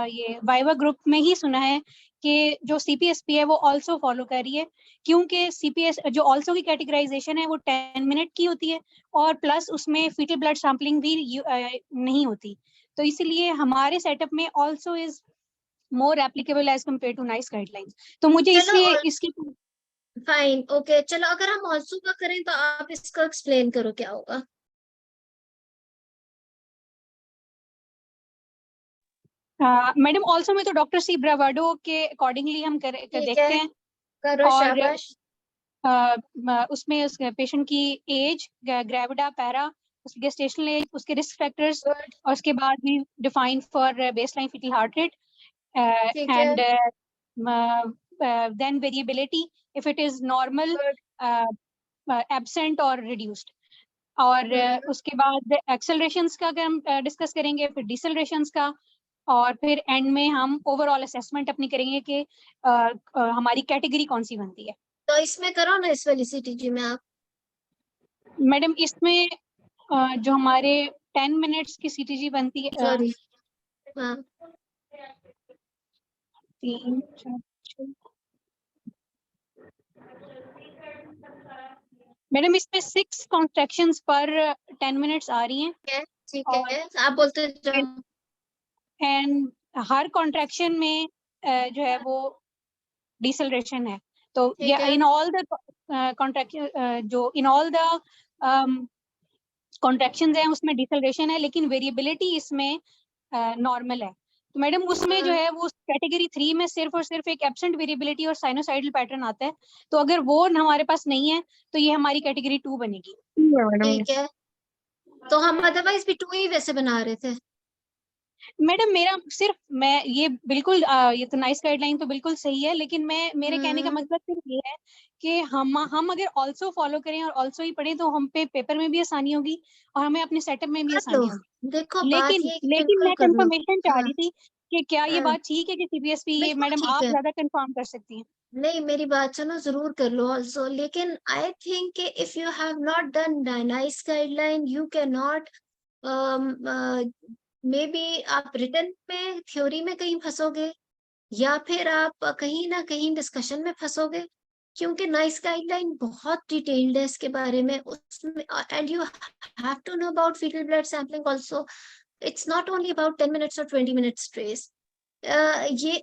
[SPEAKER 12] ये वाइवा ग्रुप में ही सुना है कि जो CPSP है वो ऑल्सो फॉलो कर रही है, क्योंकि CPS जो ऑल्सो की कैटेगराइजेशन है वो 10 मिनट की होती है और प्लस उसमें फीटल ब्लड सैम्पलिंग भी नहीं होती, तो इसलिए हमारे सेटअप में also is more applicable as compare to NICE guidelines, तो मुझे इसलिए इसकी
[SPEAKER 1] फाइन, ओके चलो, अगर हम ऑल्सो का करें तो आप इसको एक्सप्लेन करो क्या होगा।
[SPEAKER 12] मैडम ऑल्सो में तो डॉक्टर सी ब्रावाडो के अकॉर्डिंगली हम देखते हैं
[SPEAKER 1] करो,
[SPEAKER 12] और
[SPEAKER 1] शाबाश।
[SPEAKER 12] उसमें उस पेशेंट की एज, ग्रेविडा, पैरा, उसकी गेस्टेशनल एज, उसके रिस्क फैक्टर्स, और उसके बाद भी define for baseline fetal heart rate and then variability if it is normal, absent और रिड्यूस्ड, और उसके बाद एक्सेलरेशंस का अगर हम डिस्कस करेंगे, फिर डिसेलरेशंस का, और फिर एंड में हम ओवरऑल असेसमेंट अपनी करेंगे कि हमारी कैटेगरी कौन सी बनती है।
[SPEAKER 1] तो इसमें करो ना, इस वाली CTG में आप।
[SPEAKER 12] मैडम इसमें जो हमारे 10 मिनट्स की CTG बनती है,
[SPEAKER 1] सॉरी, हाँ
[SPEAKER 12] 3 4 6, मैडम इसमें 6 कॉन्ट्रैक्शंस पर 10 मिनट्स आ रही हैं।
[SPEAKER 1] ठीक है, आप बोलते जाओ।
[SPEAKER 12] एंड हर कॉन्ट्रैक्शन में जो है वो डिसेलरेशन है, तो ये इन ऑल द कॉन्ट्रैक्शन जो इन ऑल द कॉन्ट्रैक्शंस हैं उसमें डिसेलरेशन है, लेकिन वेरिएबिलिटी इसमें नॉर्मल है, तो मैडम उसमें जो है वो कैटेगरी 3 में सिर्फ और सिर्फ एक एब्सेंट वेरिएबिलिटी और साइनोसाइडल पैटर्न आता है, तो अगर वो हमारे पास नहीं है तो ये हमारी कैटेगरी 2 बनेगी।
[SPEAKER 1] ठीक है, तो हम अदरवाइज भी 2 ही वैसे बना रहे थे।
[SPEAKER 12] मैडम मेरा सिर्फ मैं ये बिल्कुल ये तो नाइस गाइडलाइन तो बिल्कुल सही है, लेकिन मैं मेरे कहने का मतलब सिर्फ ये है कि हम अगर ऑल्सो फॉलो करें और ऑल्सो ही पढ़ें तो हम पे पेपर में भी आसानी होगी और हमें अपने सेटअप में भी आसानी होगी।
[SPEAKER 1] देखो
[SPEAKER 12] लेकिन मैं कंफर्मेशन चाह रही थी कि क्या ये बात ठीक है कि CPSP, ये मैडम आप ज्यादा कंफर्म कर सकती हैं।
[SPEAKER 1] नहीं, मेरी बात सुनो, जरूर कर लो ऑल्सो, लेकिन I think if you have not done nice guideline you can not, may be आप रिटर्न में थ्योरी में कहीं फंसोगे या फिर आप कहीं ना कहीं डिस्कशन में फंसोगे, क्योंकि नाइस गाइडलाइन बहुत डिटेल्ड है इसके बारे में, उसमें and you have to know about fetal blood sampling also, it's not only about 10 minutes और 20 मिनट्स ट्रेस। ये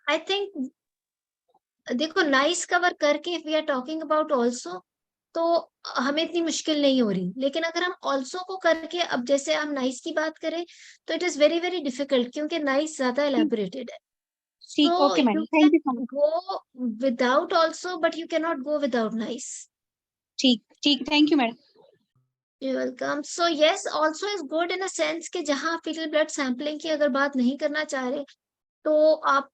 [SPEAKER 1] आई थिंक देखो नाइस कवर करके we are talking about also तो हमें इतनी मुश्किल नहीं हो रही, लेकिन अगर हम ऑल्सो को करके, अब जैसे हम नाइस की बात करें तो it is very very difficult, क्योंकि नाइस ज्यादा एलैबोरेटेड है। So you can go without also, but you cannot go without nice.
[SPEAKER 12] ठीक, thank you madam.
[SPEAKER 1] You're welcome. So yes, also is good in a sense कि जहाँ fetal blood sampling की अगर बात नहीं करना चाह रहे तो आप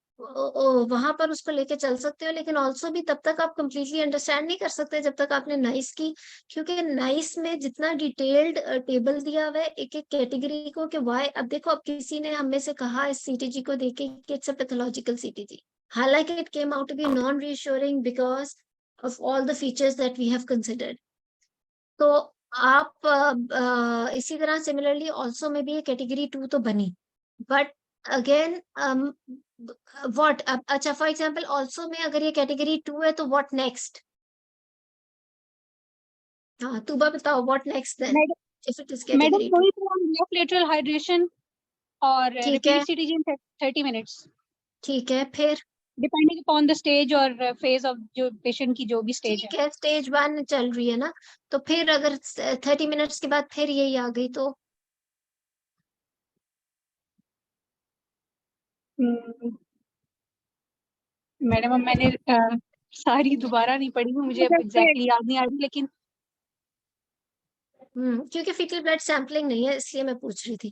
[SPEAKER 1] वहां पर उसको लेके चल सकते हो, लेकिन ऑल्सो भी तब तक आप completely understand नहीं कर सकते जब तक आपने नाइस की, क्योंकि नाइस में जितना डिटेल्ड टेबल दिया हुआ है एक एक कैटेगरी को कि वाई, अब देखो अब किसी ने हमें से कहा इस CTG को देखे कि इट्स अ पैथोलॉजिकल CTG, हालांकि it came out to be non reassuring because of all the features that we have considered. तो आप इसी तरह सिमिलरली ऑल्सो में भी कैटेगरी 2 तो बनी, बट अगेन व्हाट, अच्छा फॉर एग्जांपल ऑल्सो में अगर ये कैटेगरी 2 है तो व्हाट नेक्स्ट? हाँ तुबा बताओ what next then if it is category 2?
[SPEAKER 12] Left lateral hydration और रिपीट CTG इन 30 मिनट्स।
[SPEAKER 1] ठीक है, फिर
[SPEAKER 12] डिपेंडिंग अपॉन द स्टेज और फेज ऑफ जो पेशेंट की जो भी स्टेज है।
[SPEAKER 1] ठीक है, स्टेज 1 चल रही है ना, तो फिर अगर 30 मिनट्स के बाद फिर यही आ गई तो
[SPEAKER 12] मैडम अब मैंने सारी दोबारा नहीं पढ़ी हूँ, मुझे अब एग्जैक्टली याद नहीं आ रही, लेकिन
[SPEAKER 1] क्योंकि फीटल ब्लड सैंपलिंग नहीं है इसलिए मैं पूछ रही थी।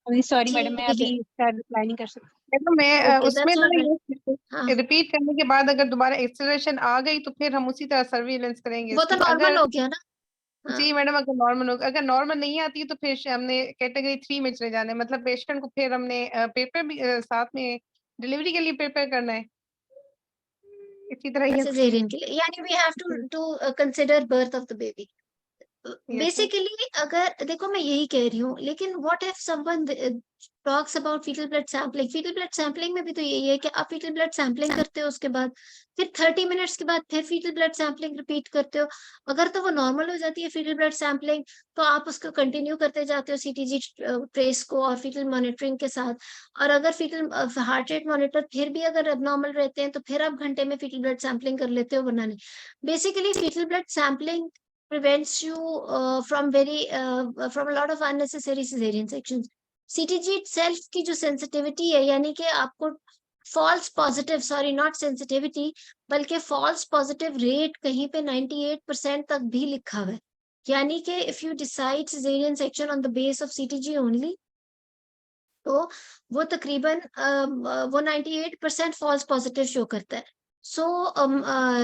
[SPEAKER 12] सॉरी मैडम, मैं
[SPEAKER 1] ठीक
[SPEAKER 12] अभी
[SPEAKER 1] है,
[SPEAKER 12] इसका रिप्लाई नहीं कर सकती।
[SPEAKER 4] मैडम मैं
[SPEAKER 1] ओके,
[SPEAKER 4] उसमें
[SPEAKER 1] दैट्स
[SPEAKER 4] ना
[SPEAKER 1] ऑलराइट। हाँ,
[SPEAKER 4] ये रिपीट करने के बाद अगर दोबारा एक्सेलरेशन आ गई तो फिर हम उसी तरह सर्विलेंस करेंगे
[SPEAKER 1] वो तो
[SPEAKER 4] इसकी।
[SPEAKER 1] नॉर्मल
[SPEAKER 4] अगर
[SPEAKER 1] हो गया ना। हाँ,
[SPEAKER 4] जी मैडम अगर नॉर्मल हो, अगर नॉर्मल नहीं आती है तो फिर हमने कैटेगरी 3 में चले जाना है, मतलब पेशेंट को फिर हमने पेपर भी साथ में डिलीवरी के लिए प्रिपेयर करना है इसी तरह ही।
[SPEAKER 1] सिजेरियन के लिए, यानी we have to consider birth of the baby.
[SPEAKER 4] Yes
[SPEAKER 1] basically अगर देखो मैं यही कह रही हूँ, लेकिन what if someone talks about fetal blood sampling, fetal blood sampling में भी तो यही है कि आप फीटल ब्लड सैंपलिंग करते हो, उसके बाद फिर 30 मिनट्स के बाद फिर फीटल ब्लड सैंपलिंग रिपीट करते हो। अगर तो वो नॉर्मल हो जाती है फीटल ब्लड सैंपलिंग, तो आप उसको कंटिन्यू करते जाते हो सीटीजी ट्रेस को और फीटल मॉनिटरिंग के साथ। और अगर फीटल हार्ट रेट मॉनिटर फिर भी अगर एबनॉर्मल रहते हैं, तो फिर आप घंटे में फीटल ब्लड सैंपलिंग कर लेते हो, वरना नहीं। Basically fetal blood sampling prevents you from a lot of unnecessary cesarean sections. CTG itself की जो sensitivity है, यानी कि आपको false positive, sorry not sensitivity, बल्कि false positive rate कहीं पे 98% तक भी लिखा हुआ है। यानी कि if you decide cesarean section on the base of CTG only, तो वो तकरीबन वो 98% फॉल्स पॉजिटिव शो करता है। सो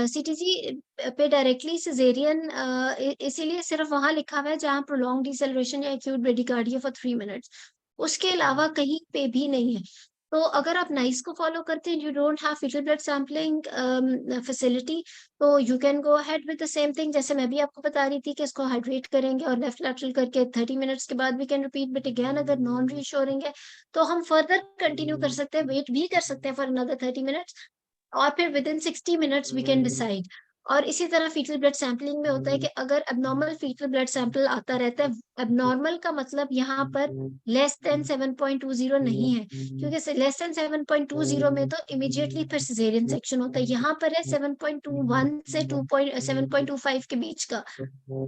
[SPEAKER 1] सीटीजी पे डायरेक्टली सिजेरियन इसीलिए सिर्फ वहां लिखा हुआ है जहां प्रोलॉन्ग डिसेलरेशन या एक्यूट ब्रेडिकार्डिया फॉर 3 मिनट्स, उसके अलावा कहीं पे भी नहीं है। तो अगर आप नाइस को फॉलो करते हैं, you don't have fetal blood sampling facility, तो you can go ahead with the same thing, जैसे मैं भी आपको बता रही थी कि इसको हाइड्रेट करेंगे और लेफ्ट लैटरल करके 30 मिनट्स के बाद we can repeat, but again अगर नॉन रीअश्योरिंग है तो हम फर्दर कंटिन्यू कर सकते हैं, वेट भी कर सकते हैं फॉर अनदर 30 मिनट्स, और फिर within 60 minutes we can decide. और इसी तरह फीटल ब्लड सैंपलिंग में होता है कि अगर एबनॉर्मल फीटल ब्लड सैंपल आता रहता है, एबनॉर्मल का मतलब यहाँ पर लेस देन 7.20 नहीं है, क्योंकि लेस देन 7.20 में तो इमीडिएटली फिर सिजेरियन सेक्शन होता है। यहाँ पर है 7.21 से 7.25 के बीच का,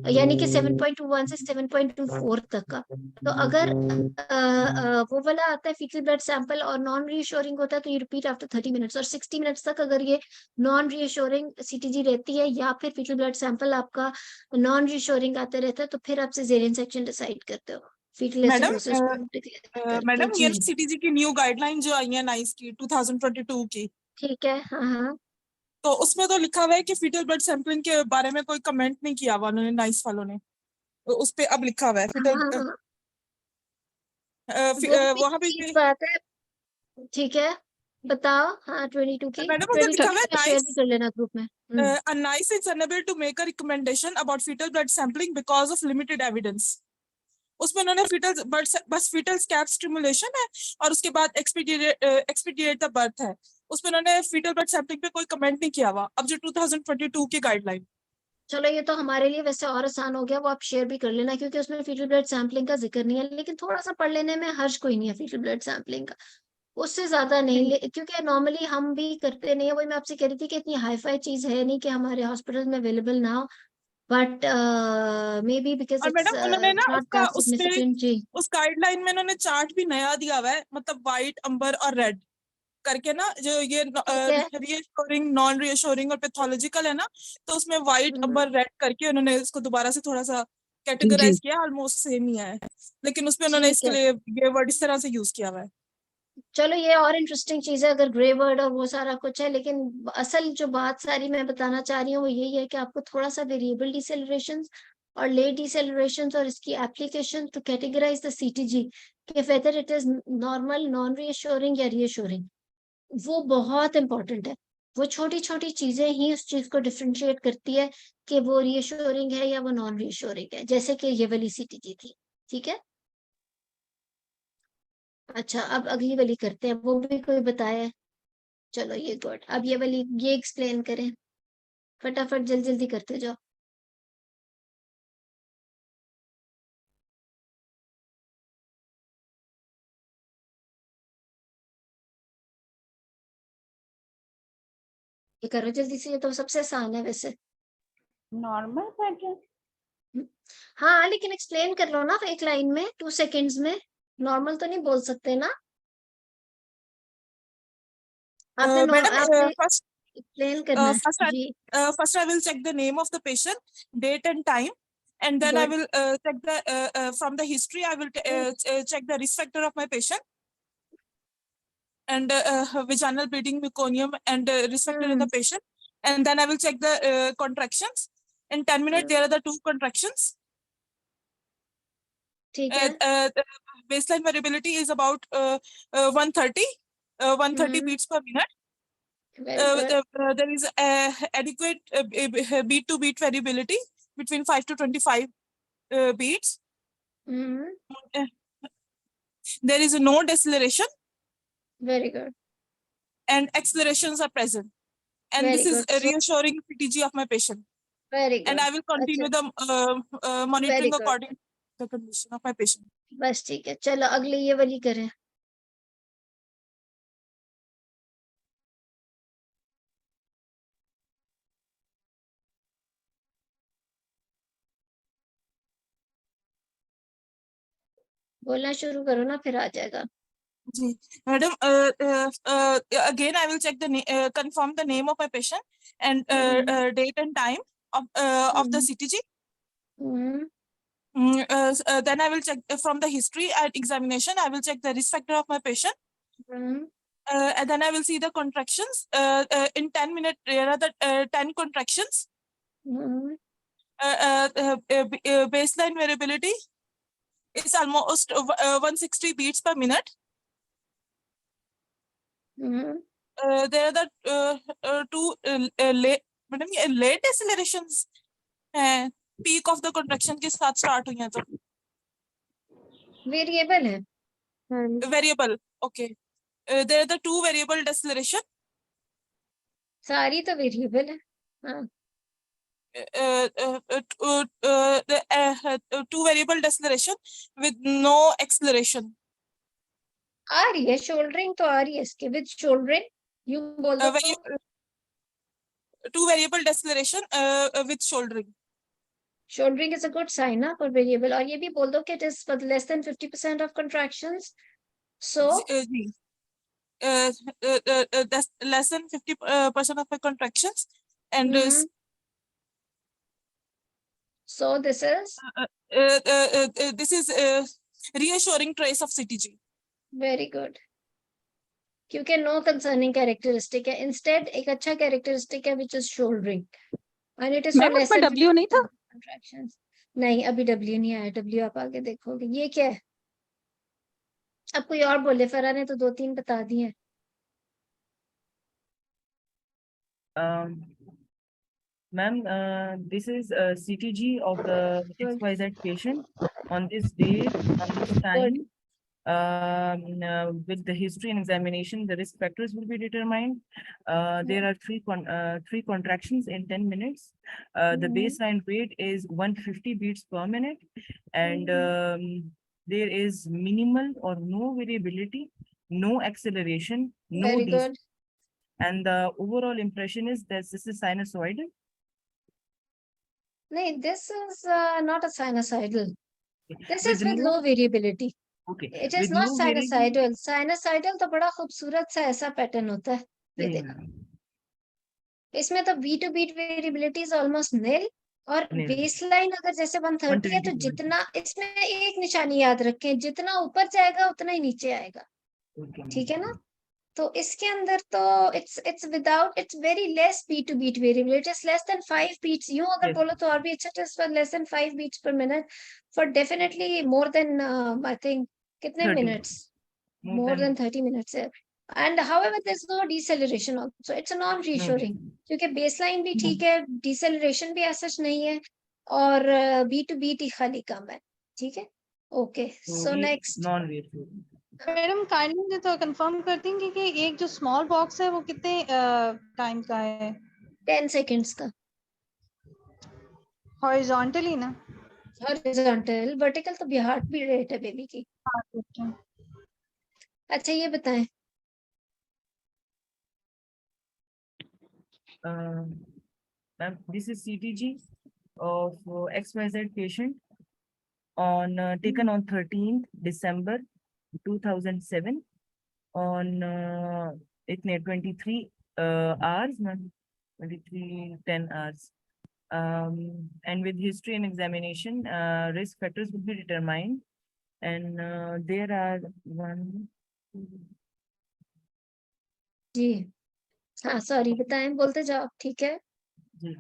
[SPEAKER 1] यानी कि 7.21 से 7.24 तक का। तो अगर वो वाला आता है फीटल ब्लड सैंपल और नॉन रीअश्योरिंग होता है, तो ये रिपीट आफ्टर 30 मिनट्स, और 60 मिनट्स तक अगर ये नॉन रीअश्योरिंग सीटीजी रहती है या फिर फीटल ब्लड सैंपल आपका नॉन रीअश्योरिंग आता रहता है, तो फिर आप सिजेरियन सेक्शन डिसाइड करते हो फीटल एसिडोसिस को डिक्लेयर करके।
[SPEAKER 3] मैडम ये
[SPEAKER 1] जी
[SPEAKER 3] सीटीजी की न्यू गाइडलाइन जो आई है नाइस की 2022 की,
[SPEAKER 1] ठीक है। हाँ हाँ,
[SPEAKER 3] तो उसमें तो लिखा हुआ है कि फीटल ब्लड सैंपलिंग के बारे में कोई कमेंट नहीं किया हुआ उन्होंने, नाइस वालों ने। तो उस पे अब लिखा हुआ है
[SPEAKER 1] हाँ हाँ,
[SPEAKER 3] फीटल
[SPEAKER 1] वो भी
[SPEAKER 3] वहां पे
[SPEAKER 1] ठीक बात है। ठीक है, बताओ। हाँ, 22 की
[SPEAKER 3] मैडम उधर लिखा हुआ है
[SPEAKER 1] शेयर भी
[SPEAKER 3] नाइस
[SPEAKER 1] कर लेना ग्रुप में।
[SPEAKER 3] NICE is unable to make a recommendation about fetal blood sampling because of limited evidence. उसमें उन्होंने फीटल बस फीटल स्कैप स्टिमुलेशन है और उसके बाद एक्सपीडिएट द बर्थ है, उसमें उन्होंने फीटल ब्लड सैंपलिंग पे कोई कमेंट नहीं किया हुआ। अब जो 2022 की गाइडलाइन,
[SPEAKER 1] चलो ये तो हमारे लिए वैसे और आसान हो गया, वो आप शेयर भी कर लेना, क्योंकि उसमें फीटल ब्लड सैंपलिंग का जिक्र नहीं है, लेकिन थोड़ा सा पढ़ लेने में हर्ज कोई नहीं है फीटल ब्लड सैंपलिंग का, उससे ज्यादा नहीं। क्योंकि नॉर्मली हम भी करते नहीं है, वही मैं आपसे कह रही थी कि इतनी हाईफाई चीज है नहीं कि हमारे हॉस्पिटल में अवेलेबल ना हो, बट मे बी बिकॉज
[SPEAKER 3] और मैडम उन्होंने ना
[SPEAKER 1] नॉट
[SPEAKER 3] उसका
[SPEAKER 1] दैट सिग्निफिकेंट। जी,
[SPEAKER 3] उस गाइडलाइन में उन्होंने चार्ट भी नया दिया हुआ है, मतलब व्हाइट, अंबर और रेड करके ना, जो ये रीअश्योरिंग, नॉन रीअश्योरिंग और पैथोलॉजिकल है ना, तो उसमें व्हाइट, अंबर, रेड करके उन्होंने इसको दोबारा से थोड़ा सा कैटेगराइज किया, ऑलमोस्ट सेम ही है, लेकिन उसमें उन्होंने
[SPEAKER 1] ठीक
[SPEAKER 3] इसके
[SPEAKER 1] है।
[SPEAKER 3] लिए ये वर्ड इस तरह से यूज किया हुआ है।
[SPEAKER 1] चलो ये और इंटरेस्टिंग चीज है अगर ग्रे वर्ड और वो सारा कुछ है, लेकिन असल जो बात सारी मैं बताना चाह रही हूँ वो यही है कि आपको थोड़ा सा वेरिएबल डिसेलरेशन और लेट डिसेलरेशन और इसकी application to categorise the CTG कि whether it is normal, non reassuring या रीअश्योरिंग, वो बहुत इंपॉर्टेंट है। वो छोटी छोटी चीजें ही उस चीज को डिफरेंशिएट करती है कि वो रीअश्योरिंग है या वो नॉन रीअश्योरिंग है, जैसे कि ये वाली सीटीजी थी। ठीक है, अच्छा अब अगली वाली करते हैं, वो भी कोई बताया है। चलो ये गुड, अब ये वाली ये एक्सप्लेन करें, फटाफट जल्दी जल्दी करते जाओ। ये करो जल्दी से, ये तो सबसे आसान है वैसे।
[SPEAKER 5] नॉर्मल पैटर्न,
[SPEAKER 1] हाँ लेकिन एक्सप्लेन कर लो ना एक लाइन में, 2 सेकेंड्स में। नॉर्मल तो नहीं बोल सकते ना आपने,
[SPEAKER 3] मैडम
[SPEAKER 1] आपने
[SPEAKER 3] फर्स्ट
[SPEAKER 1] एक्सप्लेन करना है।
[SPEAKER 3] first
[SPEAKER 1] ji
[SPEAKER 3] I will check the name of the patient, date and time, And then I
[SPEAKER 1] Good.
[SPEAKER 3] will check the from the history. I will check the risk factor of my patient and vaginal bleeding, meconium, and risk factor in the patient. And then I will check the contractions. In 10 minutes, there are the 2 contractions.
[SPEAKER 1] ठीक है.
[SPEAKER 3] The baseline variability is about 130 beats per minute.
[SPEAKER 1] Very good.
[SPEAKER 3] There is adequate beat to beat variability between 5 to 25 beats. There is no deceleration.
[SPEAKER 1] Very good.
[SPEAKER 3] And accelerations are present. And
[SPEAKER 1] Very
[SPEAKER 3] this is
[SPEAKER 1] good.
[SPEAKER 3] a reassuring CTG of my patient.
[SPEAKER 1] Very good.
[SPEAKER 3] And I will continue the monitoring
[SPEAKER 1] Very good.
[SPEAKER 3] according to the condition of my patient.
[SPEAKER 1] बस ठीक है. चलो अगली ये वाली करें. बोलना शुरू करो ना, फिर आ जाएगा.
[SPEAKER 3] जी madam, again I will check the confirm the name of my patient and date and time of the CTG. Then I will check from the history and examination. I will check the risk factor of my patient. And then I will see the contractions. In 10 minutes, there are the 10 contractions. Baseline variability is almost 160 beats per minute. There are the 2 late decelerations. Peak of the contraction के साथ start हुई हैं तो.
[SPEAKER 1] Variable है.
[SPEAKER 3] Variable, okay. There are the 2 variable deceleration.
[SPEAKER 1] सारी तो variable है. हाँ.
[SPEAKER 3] 2 variable deceleration with no acceleration.
[SPEAKER 1] आ रही है, shouldering तो आ रही है इसके. With shouldering, you बोल दो.
[SPEAKER 3] 2 variable deceleration with shouldering.
[SPEAKER 1] Shouldering is a good sign ना for variable. और ये भी बोल दो कि it is for less than 50% of contractions. So
[SPEAKER 3] that's less than 50% of the contractions, and
[SPEAKER 1] so this is
[SPEAKER 3] reassuring trace of CTG.
[SPEAKER 1] Very good. क्योंकि no concerning characteristic है. Instead एक अच्छा characteristic है which is shouldering, and it is for less than
[SPEAKER 12] W नहीं था.
[SPEAKER 1] contractions. नहीं, अभी W नहीं आया. W आप आगे देखोगे. ये क्या है? अब कोई और बोले. फरा ने तो 2-3 बता दिए.
[SPEAKER 11] Ma'am, this is a CTG of the XYZ patient on this date, on this time. With the history and examination, the risk factors will be determined. There are 3 contractions in 10 minutes. The baseline rate is 150 beats per minute, and there is minimal or no variability, no acceleration, no
[SPEAKER 1] Very good.
[SPEAKER 11] and the overall impression is that this is sinusoidal.
[SPEAKER 1] No, this is not a sinusoidal. This
[SPEAKER 11] With
[SPEAKER 1] is with
[SPEAKER 11] no-
[SPEAKER 1] low variability.
[SPEAKER 11] Okay.
[SPEAKER 1] It is
[SPEAKER 11] with
[SPEAKER 1] not
[SPEAKER 11] no variability-
[SPEAKER 1] sinusoidal. Sinusoidal तो बड़ा खूबसूरत सा ऐसा pattern होता है. ये
[SPEAKER 11] नहीं,
[SPEAKER 1] देखो. इसमें तो beat to beat variability is almost nil. और
[SPEAKER 11] Nil.
[SPEAKER 1] baseline अगर जैसे 130 है तो
[SPEAKER 11] 120
[SPEAKER 1] जितना इसमें एक निशानी याद रखें, जितना ऊपर जाएगा उतना ही नीचे आएगा.
[SPEAKER 11] Okay.
[SPEAKER 1] ठीक है ना? तो इसके अंदर तो it's without, it's very less beat to beat variability. It is less than 5 beats. यूं अगर
[SPEAKER 11] Yes.
[SPEAKER 1] बोलो तो और भी अच्छा. It is for less than 5 beats per minute. For definitely more than I think कितने
[SPEAKER 11] 30.
[SPEAKER 1] minutes? More than 30 minutes है. And however, there's no deceleration also. It's a non-reassuring. क्योंकि baseline भी ठीक है, deceleration भी ऐसा नहीं है, और beat to beat ही खाली कम है. ठीक है? Okay. So next.
[SPEAKER 11] Non-reassuring.
[SPEAKER 10] Madam kindly मुझे तो कंफर्म कर देंगे कि एक जो स्मॉल बॉक्स है वो कितने टाइम का है?
[SPEAKER 1] 10 seconds का.
[SPEAKER 10] हॉरिजॉन्टली ना?
[SPEAKER 1] हॉरिजॉन्टल. वर्टिकल तो हार्ट बीट रेट है बेबी की. अच्छा ये बताएं.
[SPEAKER 11] Ma'am, this is CTG of XYZ patient on taken on 13th December 2007 on 23 hours, ma'am, 23:10 hours. And with history and examination, risk factors will be determined. And there are one.
[SPEAKER 1] जी हाँ sorry बताएं बोलते जाओ ठीक है
[SPEAKER 11] 1,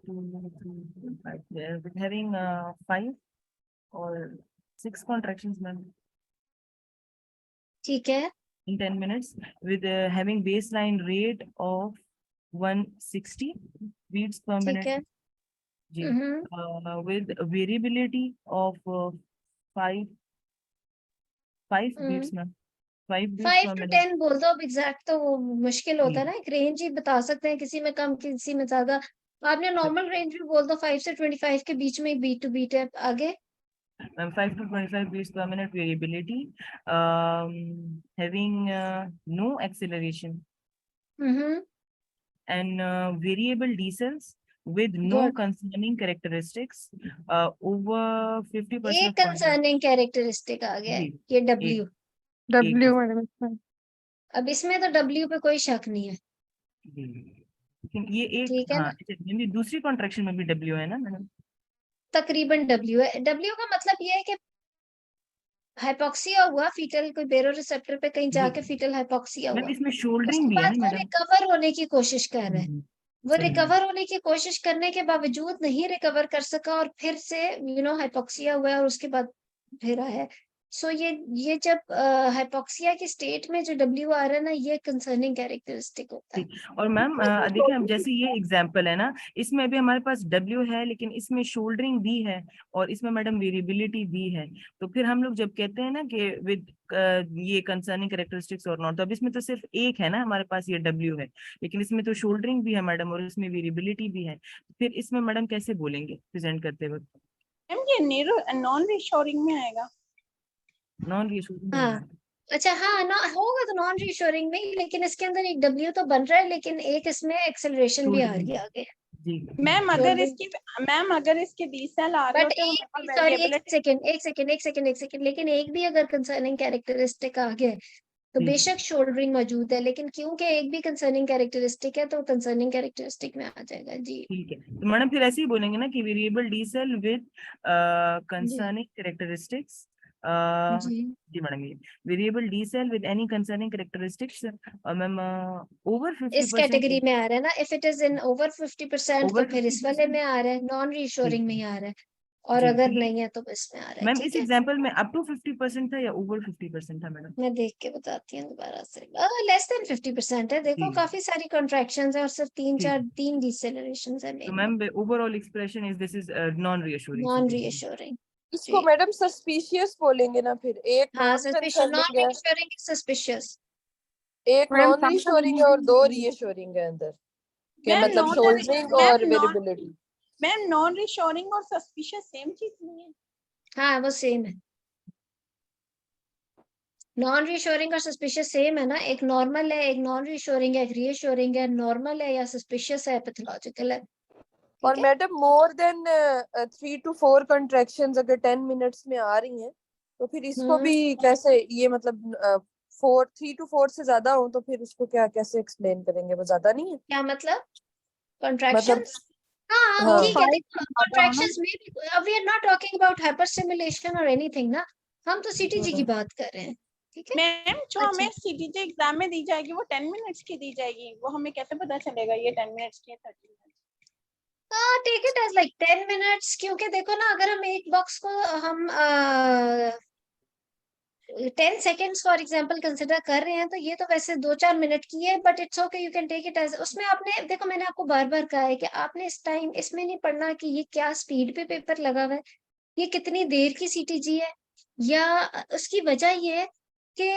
[SPEAKER 11] 2, 3, 4, 5. With having 5 or 6 contractions, ma'am.
[SPEAKER 1] ठीक है
[SPEAKER 11] In 10 minutes, with having baseline rate of 160 beats per
[SPEAKER 1] ठीक
[SPEAKER 11] minute.
[SPEAKER 1] है
[SPEAKER 11] जी. With variability of 5 beats, ma'am. 5 beats
[SPEAKER 1] 5
[SPEAKER 11] per
[SPEAKER 1] to
[SPEAKER 11] minute.
[SPEAKER 1] 10 बोल दो अब एग्जैक्ट तो वो मुश्किल होता है ना एक रेंज ही बता सकते हैं किसी में कम किसी में ज्यादा आपने नॉर्मल रेंज भी बोल दो 5 से 25 के बीच में बीट टू बीट है आगे
[SPEAKER 11] 5 to 25 beats per minute variability, having no acceleration and variable decels with no
[SPEAKER 1] Good.
[SPEAKER 11] concerning characteristics, over 50%
[SPEAKER 1] एक
[SPEAKER 11] of content.
[SPEAKER 1] कंसर्निंग कैरेक्टरिस्टिक आ गया है
[SPEAKER 11] जी,
[SPEAKER 1] ये W
[SPEAKER 4] W मैडम इसमें
[SPEAKER 1] अब इसमें तो W पे कोई शक नहीं है
[SPEAKER 11] जी. लेकिन ये एक
[SPEAKER 1] ठीक है
[SPEAKER 11] हाँ
[SPEAKER 1] ना
[SPEAKER 11] ये दूसरी कॉन्ट्रैक्शन में भी W है ना मैडम.
[SPEAKER 1] तकरीबन W है W का मतलब ये है कि हाइपोक्सिया हुआ फीटल कोई बेरो रिसेप्टर पे कहीं जाके फीटल हाइपोक्सिया
[SPEAKER 11] मैम
[SPEAKER 1] हुआ
[SPEAKER 11] इसमें शोल्डरिंग
[SPEAKER 1] उसके
[SPEAKER 11] भी है
[SPEAKER 1] बाद
[SPEAKER 11] ना
[SPEAKER 1] वो
[SPEAKER 11] मैडम.
[SPEAKER 1] रिकवर होने की कोशिश कर रहा है वो
[SPEAKER 11] सही है.
[SPEAKER 1] रिकवर होने की कोशिश करने के बावजूद नहीं रिकवर कर सका और फिर से हाइपोक्सिया हुआ है और उसके बाद फिर आया सो ये जब हाइपोक्सिया की स्टेट में जो W आ रहा है ना ये कंसर्निंग कैरेक्टरिस्टिक होता है
[SPEAKER 11] और मैम देखिए अब जैसे ये एग्जांपल है ना इसमें अभी हमारे पास W है लेकिन इसमें शोल्डरिंग भी है और इसमें मैडम वेरिएबिलिटी भी है तो फिर हम लोग जब कहते हैं ना कि विद ये कंसर्निंग कैरेक्टरिस्टिक्स और नॉट तो अब इसमें तो सिर्फ एक है ना हमारे पास ये W है लेकिन इसमें तो शोल्डरिंग भी है मैडम और इसमें वेरिएबिलिटी भी है फिर इसमें मैडम कैसे बोलेंगे प्रेजेंट करते वक्त
[SPEAKER 5] ये नॉन रीशोरिंग में आएगा
[SPEAKER 11] नॉन रीशोरिंग
[SPEAKER 1] हाँ अच्छा हाँ ना होगा तो नॉन रीशोरिंग में लेकिन इसके अंदर एक W तो बन रहा है लेकिन एक इसमें एक्सेलरेशन भी आ रही है आगे
[SPEAKER 5] मैम अगर इसके डीसेल आ रहे
[SPEAKER 1] बट
[SPEAKER 5] होते
[SPEAKER 1] एक सॉरी एक सेकंड लेकिन एक भी अगर कंसर्निंग कैरेक्टरिस्टिक आ गया तो बेशक शोल्डरिंग मौजूद है लेकिन क्योंकि एक भी कंसर्निंग कैरेक्टरिस्टिक है तो कंसर्निंग कैरेक्टरिस्टिक में आ जाएगा जी
[SPEAKER 11] ठीक है तो मैडम फिर ऐसे ही बोलेंगे ना कि variable decel with concerning characteristics जी मैडम ये variable decel with any concerning characteristics ma'am over 50%
[SPEAKER 1] इस कैटेगरी में आ रहा है ना if it is in over 50% तो फिर इस वाले में आ रहा है नॉन रीशोरिंग में ही आ रहा है और अगर नहीं है तो इसमें आ रहा है
[SPEAKER 11] मैम इस एग्जांपल में अप टू 50% था या ओवर 50% था मैडम
[SPEAKER 1] मैं देख के बताती हूँ दोबारा से लेस देन 50% है देखो काफी सारी कॉन्ट्रैक्शंस है और सिर्फ तीन डिसेलरेशंस है
[SPEAKER 11] तो ma'am overall expression is this is non reassuring
[SPEAKER 2] इसको मैडम सस्पिशियस बोलेंगे ना फिर एक
[SPEAKER 1] हाँ सस्पिशियस नॉन रीअश्योरिंग सस्पिशियस
[SPEAKER 2] एक नॉन रीअश्योरिंग है और 2 रीअश्योरिंग है अंदर के मतलब शोल्डरिंग और वेरिएबिलिटी
[SPEAKER 5] मैम नॉन रीशोरिंग और सस्पिशियस सेम चीज नहीं है
[SPEAKER 1] हाँ वो सेम है नॉन रीशोरिंग और सस्पिशियस सेम है ना एक नॉर्मल है एक नॉन रीशोरिंग है एक रीअश्योरिंग है नॉर्मल है या सस्पिशियस है पैथोलॉजिकल है
[SPEAKER 2] और madam more than 3 to 4 contractions अगर 10 मिनट्स में आ रही हैं तो फिर इसको भी कैसे ये मतलब 3 to 4 से ज्यादा हो तो फिर उसको क्या कैसे एक्सप्लेन करेंगे वो ज्यादा नहीं है
[SPEAKER 1] क्या मतलब कॉन्ट्रैक्शंस हाँ ठीक है कॉन्ट्रैक्शंस में भी we are not talking about hyperstimulation और एनीथिंग ना हम तो सीटीजी की बात कर रहे हैं ठीक है
[SPEAKER 5] मैम जो हमें सीटीजी एग्जाम में दी जाएगी वो 10 मिनट्स की दी जाएगी वो हमें कैसे पता चलेगा ये 10 मिनट्स की है 30 minutes
[SPEAKER 1] take it as like 10 minutes क्योंकि देखो ना अगर हम एक बॉक्स को हम 10 सेकेंड्स फॉर एग्जांपल कंसिडर कर रहे हैं तो ये तो वैसे 2-4 मिनट की है but it's okay you can take it as उसमें आपने देखो मैंने आपको बार बार कहा है कि आपने इस टाइम इसमें नहीं पढ़ना कि ये क्या स्पीड पे पेपर लगा हुआ है ये कितनी देर की सीटीजी है या उसकी वजह ये है कि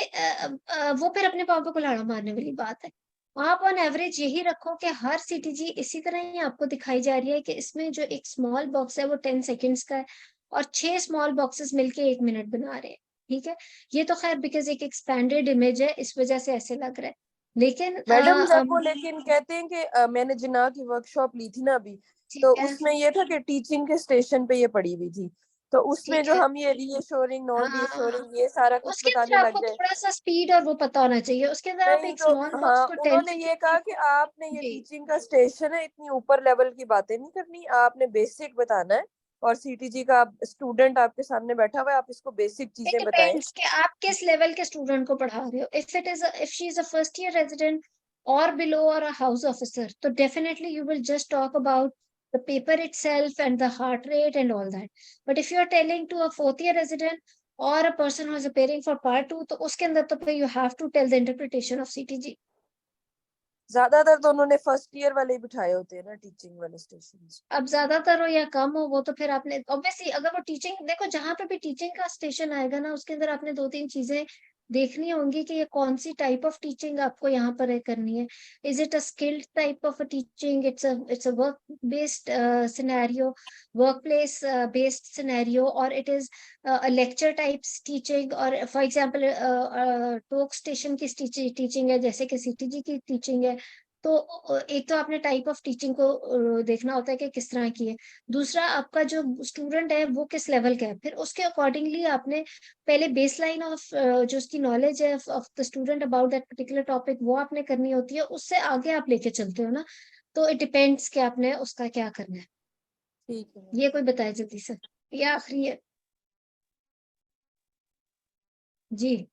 [SPEAKER 1] वो फिर अपने पाँव पे कुल्हाड़ा मारने वाली बात है आप ऑन एवरेज यही रखो कि हर सीटीजी इसी तरह ही आपको दिखाई जा रही है कि इसमें जो एक स्मॉल बॉक्स है वो 10 सेकेंड्स का है और 6 स्मॉल बॉक्सेस मिलके 1 मिनट बना रहे हैं ठीक है ये तो खैर बिकॉज एक एक्सपैंडेड इमेज है इस वजह से ऐसे लग रहा है लेकिन
[SPEAKER 2] मैडम जब वो लेकिन कहते हैं कि मैंने जिन्ना की वर्कशॉप ली थी ना अभी तो उसमें ये था कि टीचिंग के स्टेशन पे ये पड़ी हुई थी तो उसमें
[SPEAKER 1] ठीक
[SPEAKER 2] जो
[SPEAKER 1] है।
[SPEAKER 2] हम ये रीअश्योरिंग, नॉन
[SPEAKER 1] हाँ,
[SPEAKER 2] रीअश्योरिंग, ये सारा कुछ
[SPEAKER 1] उसके अंदर
[SPEAKER 2] बताने लग
[SPEAKER 1] आपको
[SPEAKER 2] गए।
[SPEAKER 1] थोड़ा सा स्पीड और वो पता होना चाहिए। उसके अंदर आप
[SPEAKER 2] नहीं
[SPEAKER 1] एक
[SPEAKER 2] तो
[SPEAKER 1] स्मॉल बॉक्स
[SPEAKER 2] हाँ,
[SPEAKER 1] को
[SPEAKER 2] उन्होंने
[SPEAKER 1] 10
[SPEAKER 2] ये कहा कि आपने ये
[SPEAKER 1] जी।
[SPEAKER 2] टीचिंग का स्टेशन है, इतनी ऊपर लेवल की बातें नहीं करनी, आपने बेसिक बताना है। और सीटीजी का स्टूडेंट आपके सामने बैठा हुआ है, आप इसको बेसिक
[SPEAKER 1] It
[SPEAKER 2] चीजें बताएं।
[SPEAKER 1] depends कि आप किस लेवल के स्टूडेंट को पढ़ा रहे हो। If she is a first year resident or below or a house officer, तो definitely you will just talk about the paper itself and the heart rate and all that. But if you are telling to a fourth year resident or a person who is appearing for part 2, तो उसके अंदर तो फिर you have to tell the interpretation of CTG.
[SPEAKER 2] ज्यादातर तो उन्होंने first year वाले ही बिठाए होते हैं ना टीचिंग वाले स्टेशन।
[SPEAKER 1] अब ज्यादातर हो या कम हो, वो तो फिर आपने ऑब्वियसली, अगर वो टीचिंग, देखो जहां पे भी टीचिंग का स्टेशन आएगा ना, उसके अंदर आपने 2-3 चीजें देखनी होंगी कि ये कौन सी टाइप ऑफ टीचिंग आपको यहाँ पर करनी है। Is it a skilled type of a teaching, it's a work based scenario, work place based scenario, और it is a lecture types teaching, और फॉर एग्जांपल टोक स्टेशन की टीचिंग है जैसे कि सीटीजी की टीचिंग है। तो एक तो आपने टाइप ऑफ टीचिंग को देखना होता है कि किस तरह की है। दूसरा, आपका जो स्टूडेंट है वो किस लेवल का है, फिर उसके अकॉर्डिंगली आपने पहले बेसलाइन ऑफ जो उसकी नॉलेज है of the student about that particular topic, वो आपने करनी होती है। उससे आगे आप लेके चलते हो ना, तो इट डिपेंड्स कि आपने उसका क्या करना है।
[SPEAKER 2] ठीक है,
[SPEAKER 1] ये कोई बताए जल्दी से, ये आखिरी है जी।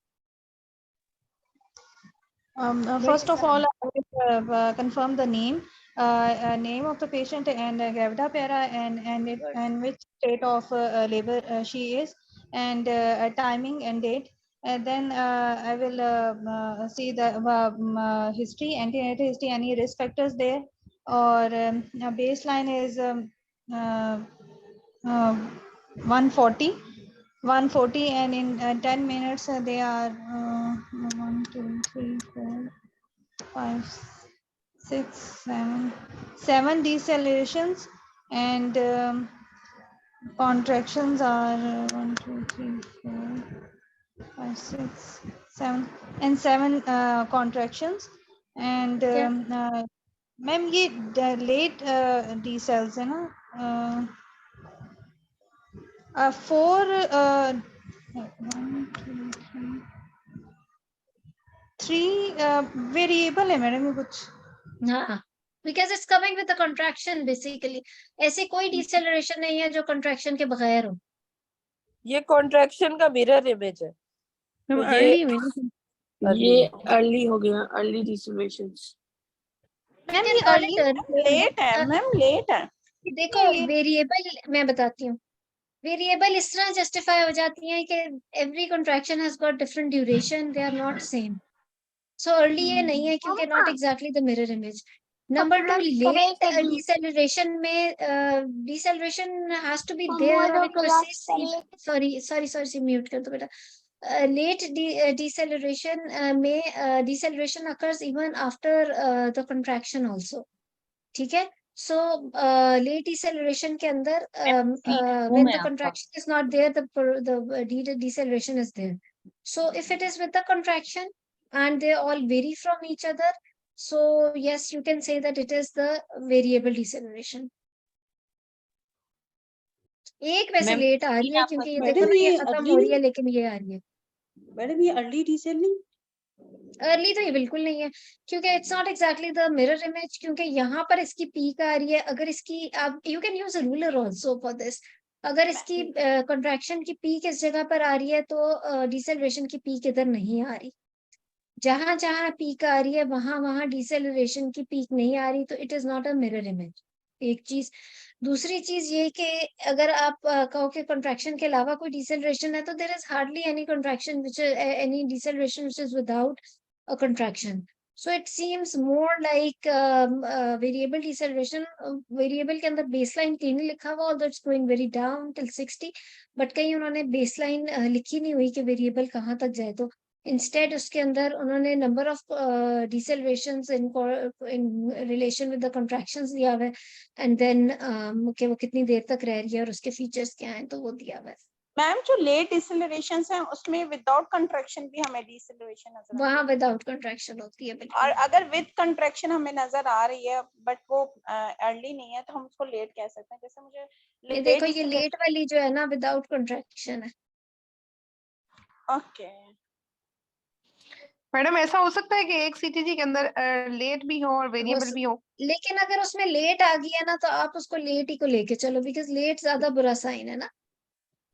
[SPEAKER 10] First of all, I will confirm the name of the patient and gravida para, and which state of labor she is, and timing and date. And then I will see the history, antenatal history, any risk factors there, or baseline is 140. 140, and in 10 minutes they are 1, 2, 3, 4, 5, 6, 7 decelerations, and contractions are 1, 2, 3, 4, 5, 6, 7, and 7 contractions. And ma'am, ये late decels है ना, 4 1, 2, 3 variable है madam ये कुछ।
[SPEAKER 1] हाँ, because it's coming with the contraction basically. ऐसे कोई deceleration नहीं है जो कंट्रैक्शन के बगैर हो।
[SPEAKER 2] ये कॉन्ट्रैक्शन का मिरर इमेज है, तो
[SPEAKER 6] ये अर्ली हो गया, अर्ली डिसोल्यूशंस।
[SPEAKER 1] मैम ये अर्ली
[SPEAKER 5] लेट है मैम, लेट है।
[SPEAKER 1] देखो वेरिएबल मैं बताती हूँ, वेरिएबल इस तरह जस्टिफाई हो जाती है कि every contraction has got different duration, they are not same. So early ये नहीं है क्योंकि not exactly the mirror image. Number 2, late deceleration में deceleration has to be there. Sorry mute कर दो बेटा। लेट deceleration में deceleration occurs even after the contraction also, ठीक है। So late deceleration के अंदर when the contraction is not there, the deceleration is there. So if it is with the contraction and they all vary from each other, so yes, you can say that it is the variable deceleration. एक वैसे late आ रही है क्योंकि ये देखो ना, ये खत्म हो रही है लेकिन ये आ रही है।
[SPEAKER 6] मैडम ये अर्ली डिसेलिंग,
[SPEAKER 1] अर्ली तो ये बिल्कुल नहीं है क्योंकि it's not exactly the mirror image, क्योंकि यहाँ पर इसकी पीक आ रही है। अगर इसकी आप you can use a ruler also for this. अगर इसकी कंट्रैक्शन की पीक इस जगह पर आ रही है तो डिसेलरेशन की पीक इधर नहीं आ रही। जहां जहां पीक आ रही है वहां वहां डिसेलरेशन की पीक नहीं आ रही, तो it is not a mirror image. एक चीज। दूसरी चीज ये कि अगर आप कहो कि कंट्रैक्शन के अलावा कोई डिसेलरेशन है, तो there is hardly any contraction which any deceleration which is without a contraction. So it seems more like variable deceleration. Variable के अंदर baseline कहीं नहीं लिखा हुआ, although it's going very down till 60, but कहीं उन्होंने baseline लिखी नहीं हुई कि variable कहाँ तक जाए। तो instead उसके अंदर उन्होंने number of decelerations in relation with the contractions दिया हुआ है, and then कि वो कितनी देर तक रह रही है और उसके features क्या हैं, तो वो दिया हुआ है।
[SPEAKER 5] मैम जो लेट डिसेलरेशंस हैं उसमें विदाउट कंट्रैक्शन भी हमें डिसेलरेशन नजर
[SPEAKER 1] वहाँ विदाउट कंट्रैक्शन होती है बिल्कुल।
[SPEAKER 5] और अगर विद कंट्रैक्शन हमें नजर आ रही है बट वो अर्ली नहीं है, तो हम उसको लेट कह सकते हैं। जैसे मुझे
[SPEAKER 1] ये देखो ये लेट वाली जो है ना विदाउट कंट्रैक्शन है।
[SPEAKER 5] ओके
[SPEAKER 4] मैडम ऐसा हो सकता है कि एक सीटीजी के अंदर लेट भी हो और वेरिएबल भी हो।
[SPEAKER 1] लेकिन अगर उसमें लेट आ गई है ना तो आप उसको लेट ही को लेके चलो, बिकॉज लेट ज्यादा बुरा साइन है ना।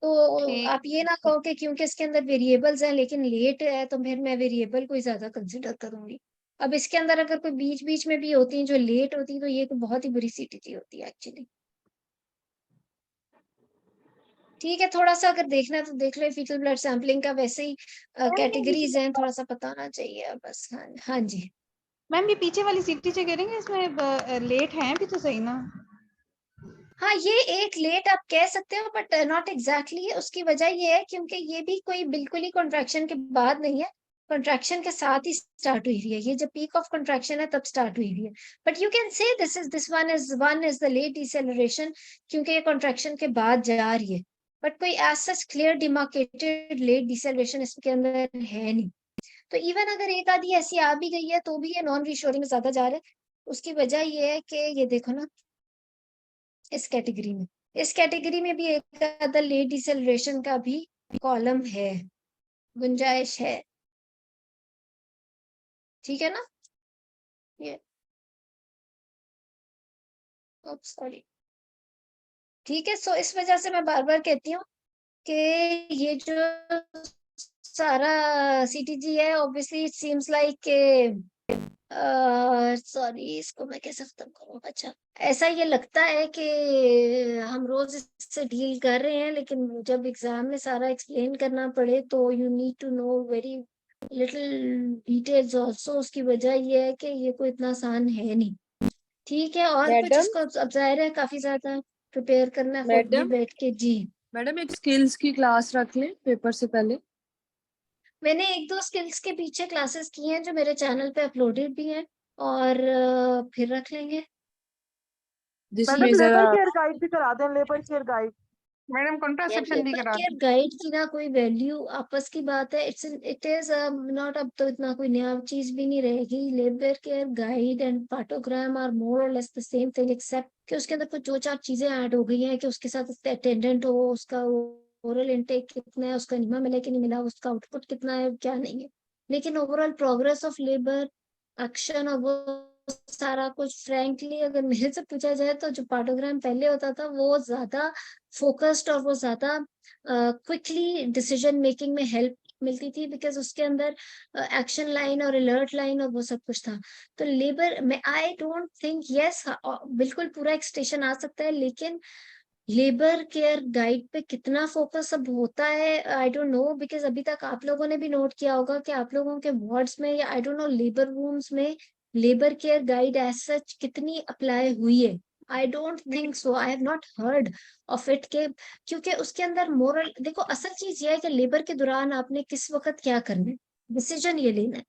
[SPEAKER 1] तो आप ये ना कहो कि क्योंकि इसके अंदर वेरिएबल्स हैं लेकिन लेट है तो फिर मैं वेरिएबल को ही ज्यादा कंसिडर करूंगी। अब इसके अंदर अगर कोई बीच बीच में भी होती है जो लेट होती है तो ये तो बहुत ही बुरी सीटीजी होती है एक्चुअली। ठीक है, थोड़ा सा अगर देखना है तो देख लो फीटल ब्लड सैंपलिंग का, वैसे ही कैटेगरीज हैं, थोड़ा सा पता होना चाहिए बस। हाँ हाँ जी
[SPEAKER 10] मैम, ये पीछे वाली सीटीजी करेंगे इसमें लेट हैं भी तो सही ना।
[SPEAKER 1] हाँ, ये एक लेट आप कह सकते हो बट नॉट एग्जैक्टली। उसकी वजह ये है क्योंकि ये भी कोई बिल्कुल ही कॉन्ट्रैक्शन के बाद नहीं है, कॉन्ट्रैक्शन के साथ ही स्टार्ट हुई है। ये जब पीक ऑफ कॉन्ट्रैक्शन है तब स्टार्ट हुई है। But you can say this one is the late deceleration क्योंकि ये कॉन्ट्रैक्शन के बाद जा रही है। बट कोई as such clear demarcated late deceleration इसके अंदर है नहीं। तो इवन अगर एक आधी ऐसी आ भी गई है तो भी ये नॉन रिशोरिंग में ज्यादा जा रहा है। उसकी वजह ये है कि ये देखो ना इस कैटेगरी में भी एक आधा लेट डिसेलरेशन का भी कॉलम है, गुंजाइश है। ठीक है ना ये सॉरी। ठीक है, सो इस वजह से मैं बार बार कहती हूँ कि ये जो सारा सीटीजी है obviously it seems like sorry इसको मैं कैसे खत्म करूँ। अच्छा, ऐसा ये लगता है कि हम रोज इससे डील कर रहे हैं लेकिन जब एग्जाम में सारा एक्सप्लेन करना पड़े तो you need to know very little details also. उसकी वजह ये है कि ये कोई इतना आसान है नहीं। ठीक है, और कुछ इसको अब जाहिर है काफी ज्यादा प्रिपेयर करना है खुद भी बैठ के। जी
[SPEAKER 2] मैडम, एक स्किल्स की क्लास रख लें पेपर से पहले।
[SPEAKER 1] मैंने एक दो स्किल्स के पीछे क्लासेस की हैं जो मेरे चैनल पे अपलोडेड भी हैं और फिर रख लेंगे।
[SPEAKER 2] जिसमें जरा
[SPEAKER 6] लेबर केयर गाइड भी करा दें, labour care guide.
[SPEAKER 4] Madam contraception भी करा
[SPEAKER 1] केयर गाइड की ना कोई वैल्यू, आपस की बात है। इट इज नॉट, अब तो इतना कोई नया चीज भी नहीं रहेगी। Labour care guide and partograph are more और less the same thing, except कि उसके अंदर कुछ दो चार चीजें ऐड हो गई हैं कि उसके साथ अटेंडेंट हो, उसका ओरल इनटेक कितना है, उसका निमा मिला कि नहीं मिला, उसका आउटपुट कितना है क्या नहीं है। लेकिन overall progress of labour action और वो सारा कुछ फ्रैंकली अगर मेरे से पूछा जाए तो जो पार्टोग्राम पहले होता था वो ज्यादा फोकस्ड और वो ज्यादा क्विकली डिसीजन मेकिंग में हेल्प मिलती थी बिकॉज उसके अंदर एक्शन लाइन और अलर्ट लाइन और वो सब कुछ था। तो लेबर में आई डोंट थिंक यस बिल्कुल पूरा एक स्टेशन आ सकता है, लेकिन लेबर केयर गाइड पे कितना फोकस अब होता है आई डोंट नो। बिकॉज अभी तक आप लोगों ने भी नोट किया होगा कि आप लोगों के वार्ड्स में या I don't know labour rooms में labour care guide as such कितनी अप्लाई हुई है। I don't think so, I have not heard of it के, क्योंकि उसके अंदर मोरल देखो असल चीज ये है कि लेबर के दौरान आपने किस वक्त क्या करना है, डिसीजन ये लेना है।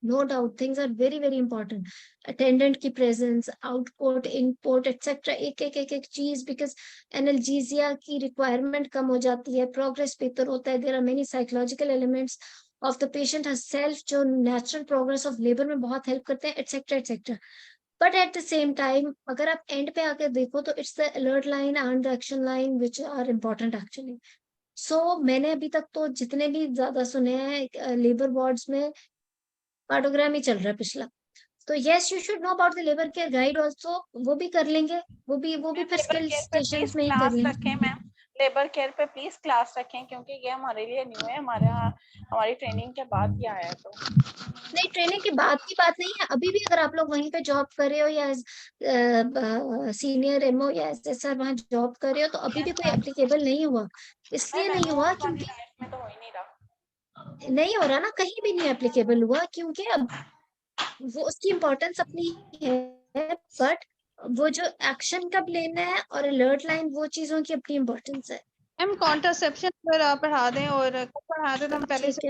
[SPEAKER 1] No doubt things are very very important, attendant की प्रेजेंस, आउटपुट, इनपुट एक्सेट्रा, एक एक एक एक चीज। बिकॉज एनाल्जेसिया की रिक्वायरमेंट कम हो जाती है, प्रोग्रेस बेहतर होता है। There are many psychological elements of the patient herself जो नेचुरल प्रोग्रेस ऑफ लेबर में बहुत हेल्प करते हैं, et cetera et cetera. But at the same time अगर आप एंड पे आके देखो तो it's the alert line and the action line which are important actually. So मैंने अभी तक तो जितने भी ज्यादा सुने हैं लेबर वार्ड्स में कार्डोग्राम ही चल रहा है पिछला। तो yes you should know about the labour care guide also, वो भी कर लेंगे, वो भी फिर स्किल स्टेशंस में ही कर लेंगे।
[SPEAKER 5] मैम लेबर केयर पे प्लीज क्लास रखें क्योंकि ये हमारे लिए न्यू है, हमारी ट्रेनिंग के बाद ही आया है। तो
[SPEAKER 1] नहीं, ट्रेनिंग के बाद की बात नहीं है, अभी भी अगर आप लोग वहीं पे जॉब कर रहे हो या सीनियर एमओ या एसएसआर वहां जॉब कर रहे हो तो अभी भी कोई एप्लीकेबल नहीं हुआ। इसलिए नहीं हुआ क्योंकि
[SPEAKER 5] में तो हो ही नहीं रहा,
[SPEAKER 1] नहीं हो रहा ना, कहीं भी नहीं एप्लीकेबल हुआ क्योंकि अब वो उसकी इम्पोर्टेंस अपनी है। बट वो जो एक्शन कब लेना है और अलर्ट लाइन वो चीजों की अपनी इम्पोर्टेंस है।
[SPEAKER 10] मैम कॉन्ट्रासेप्शन पर आप पढ़ा दें और कब पढ़ा दें तो हम पहले से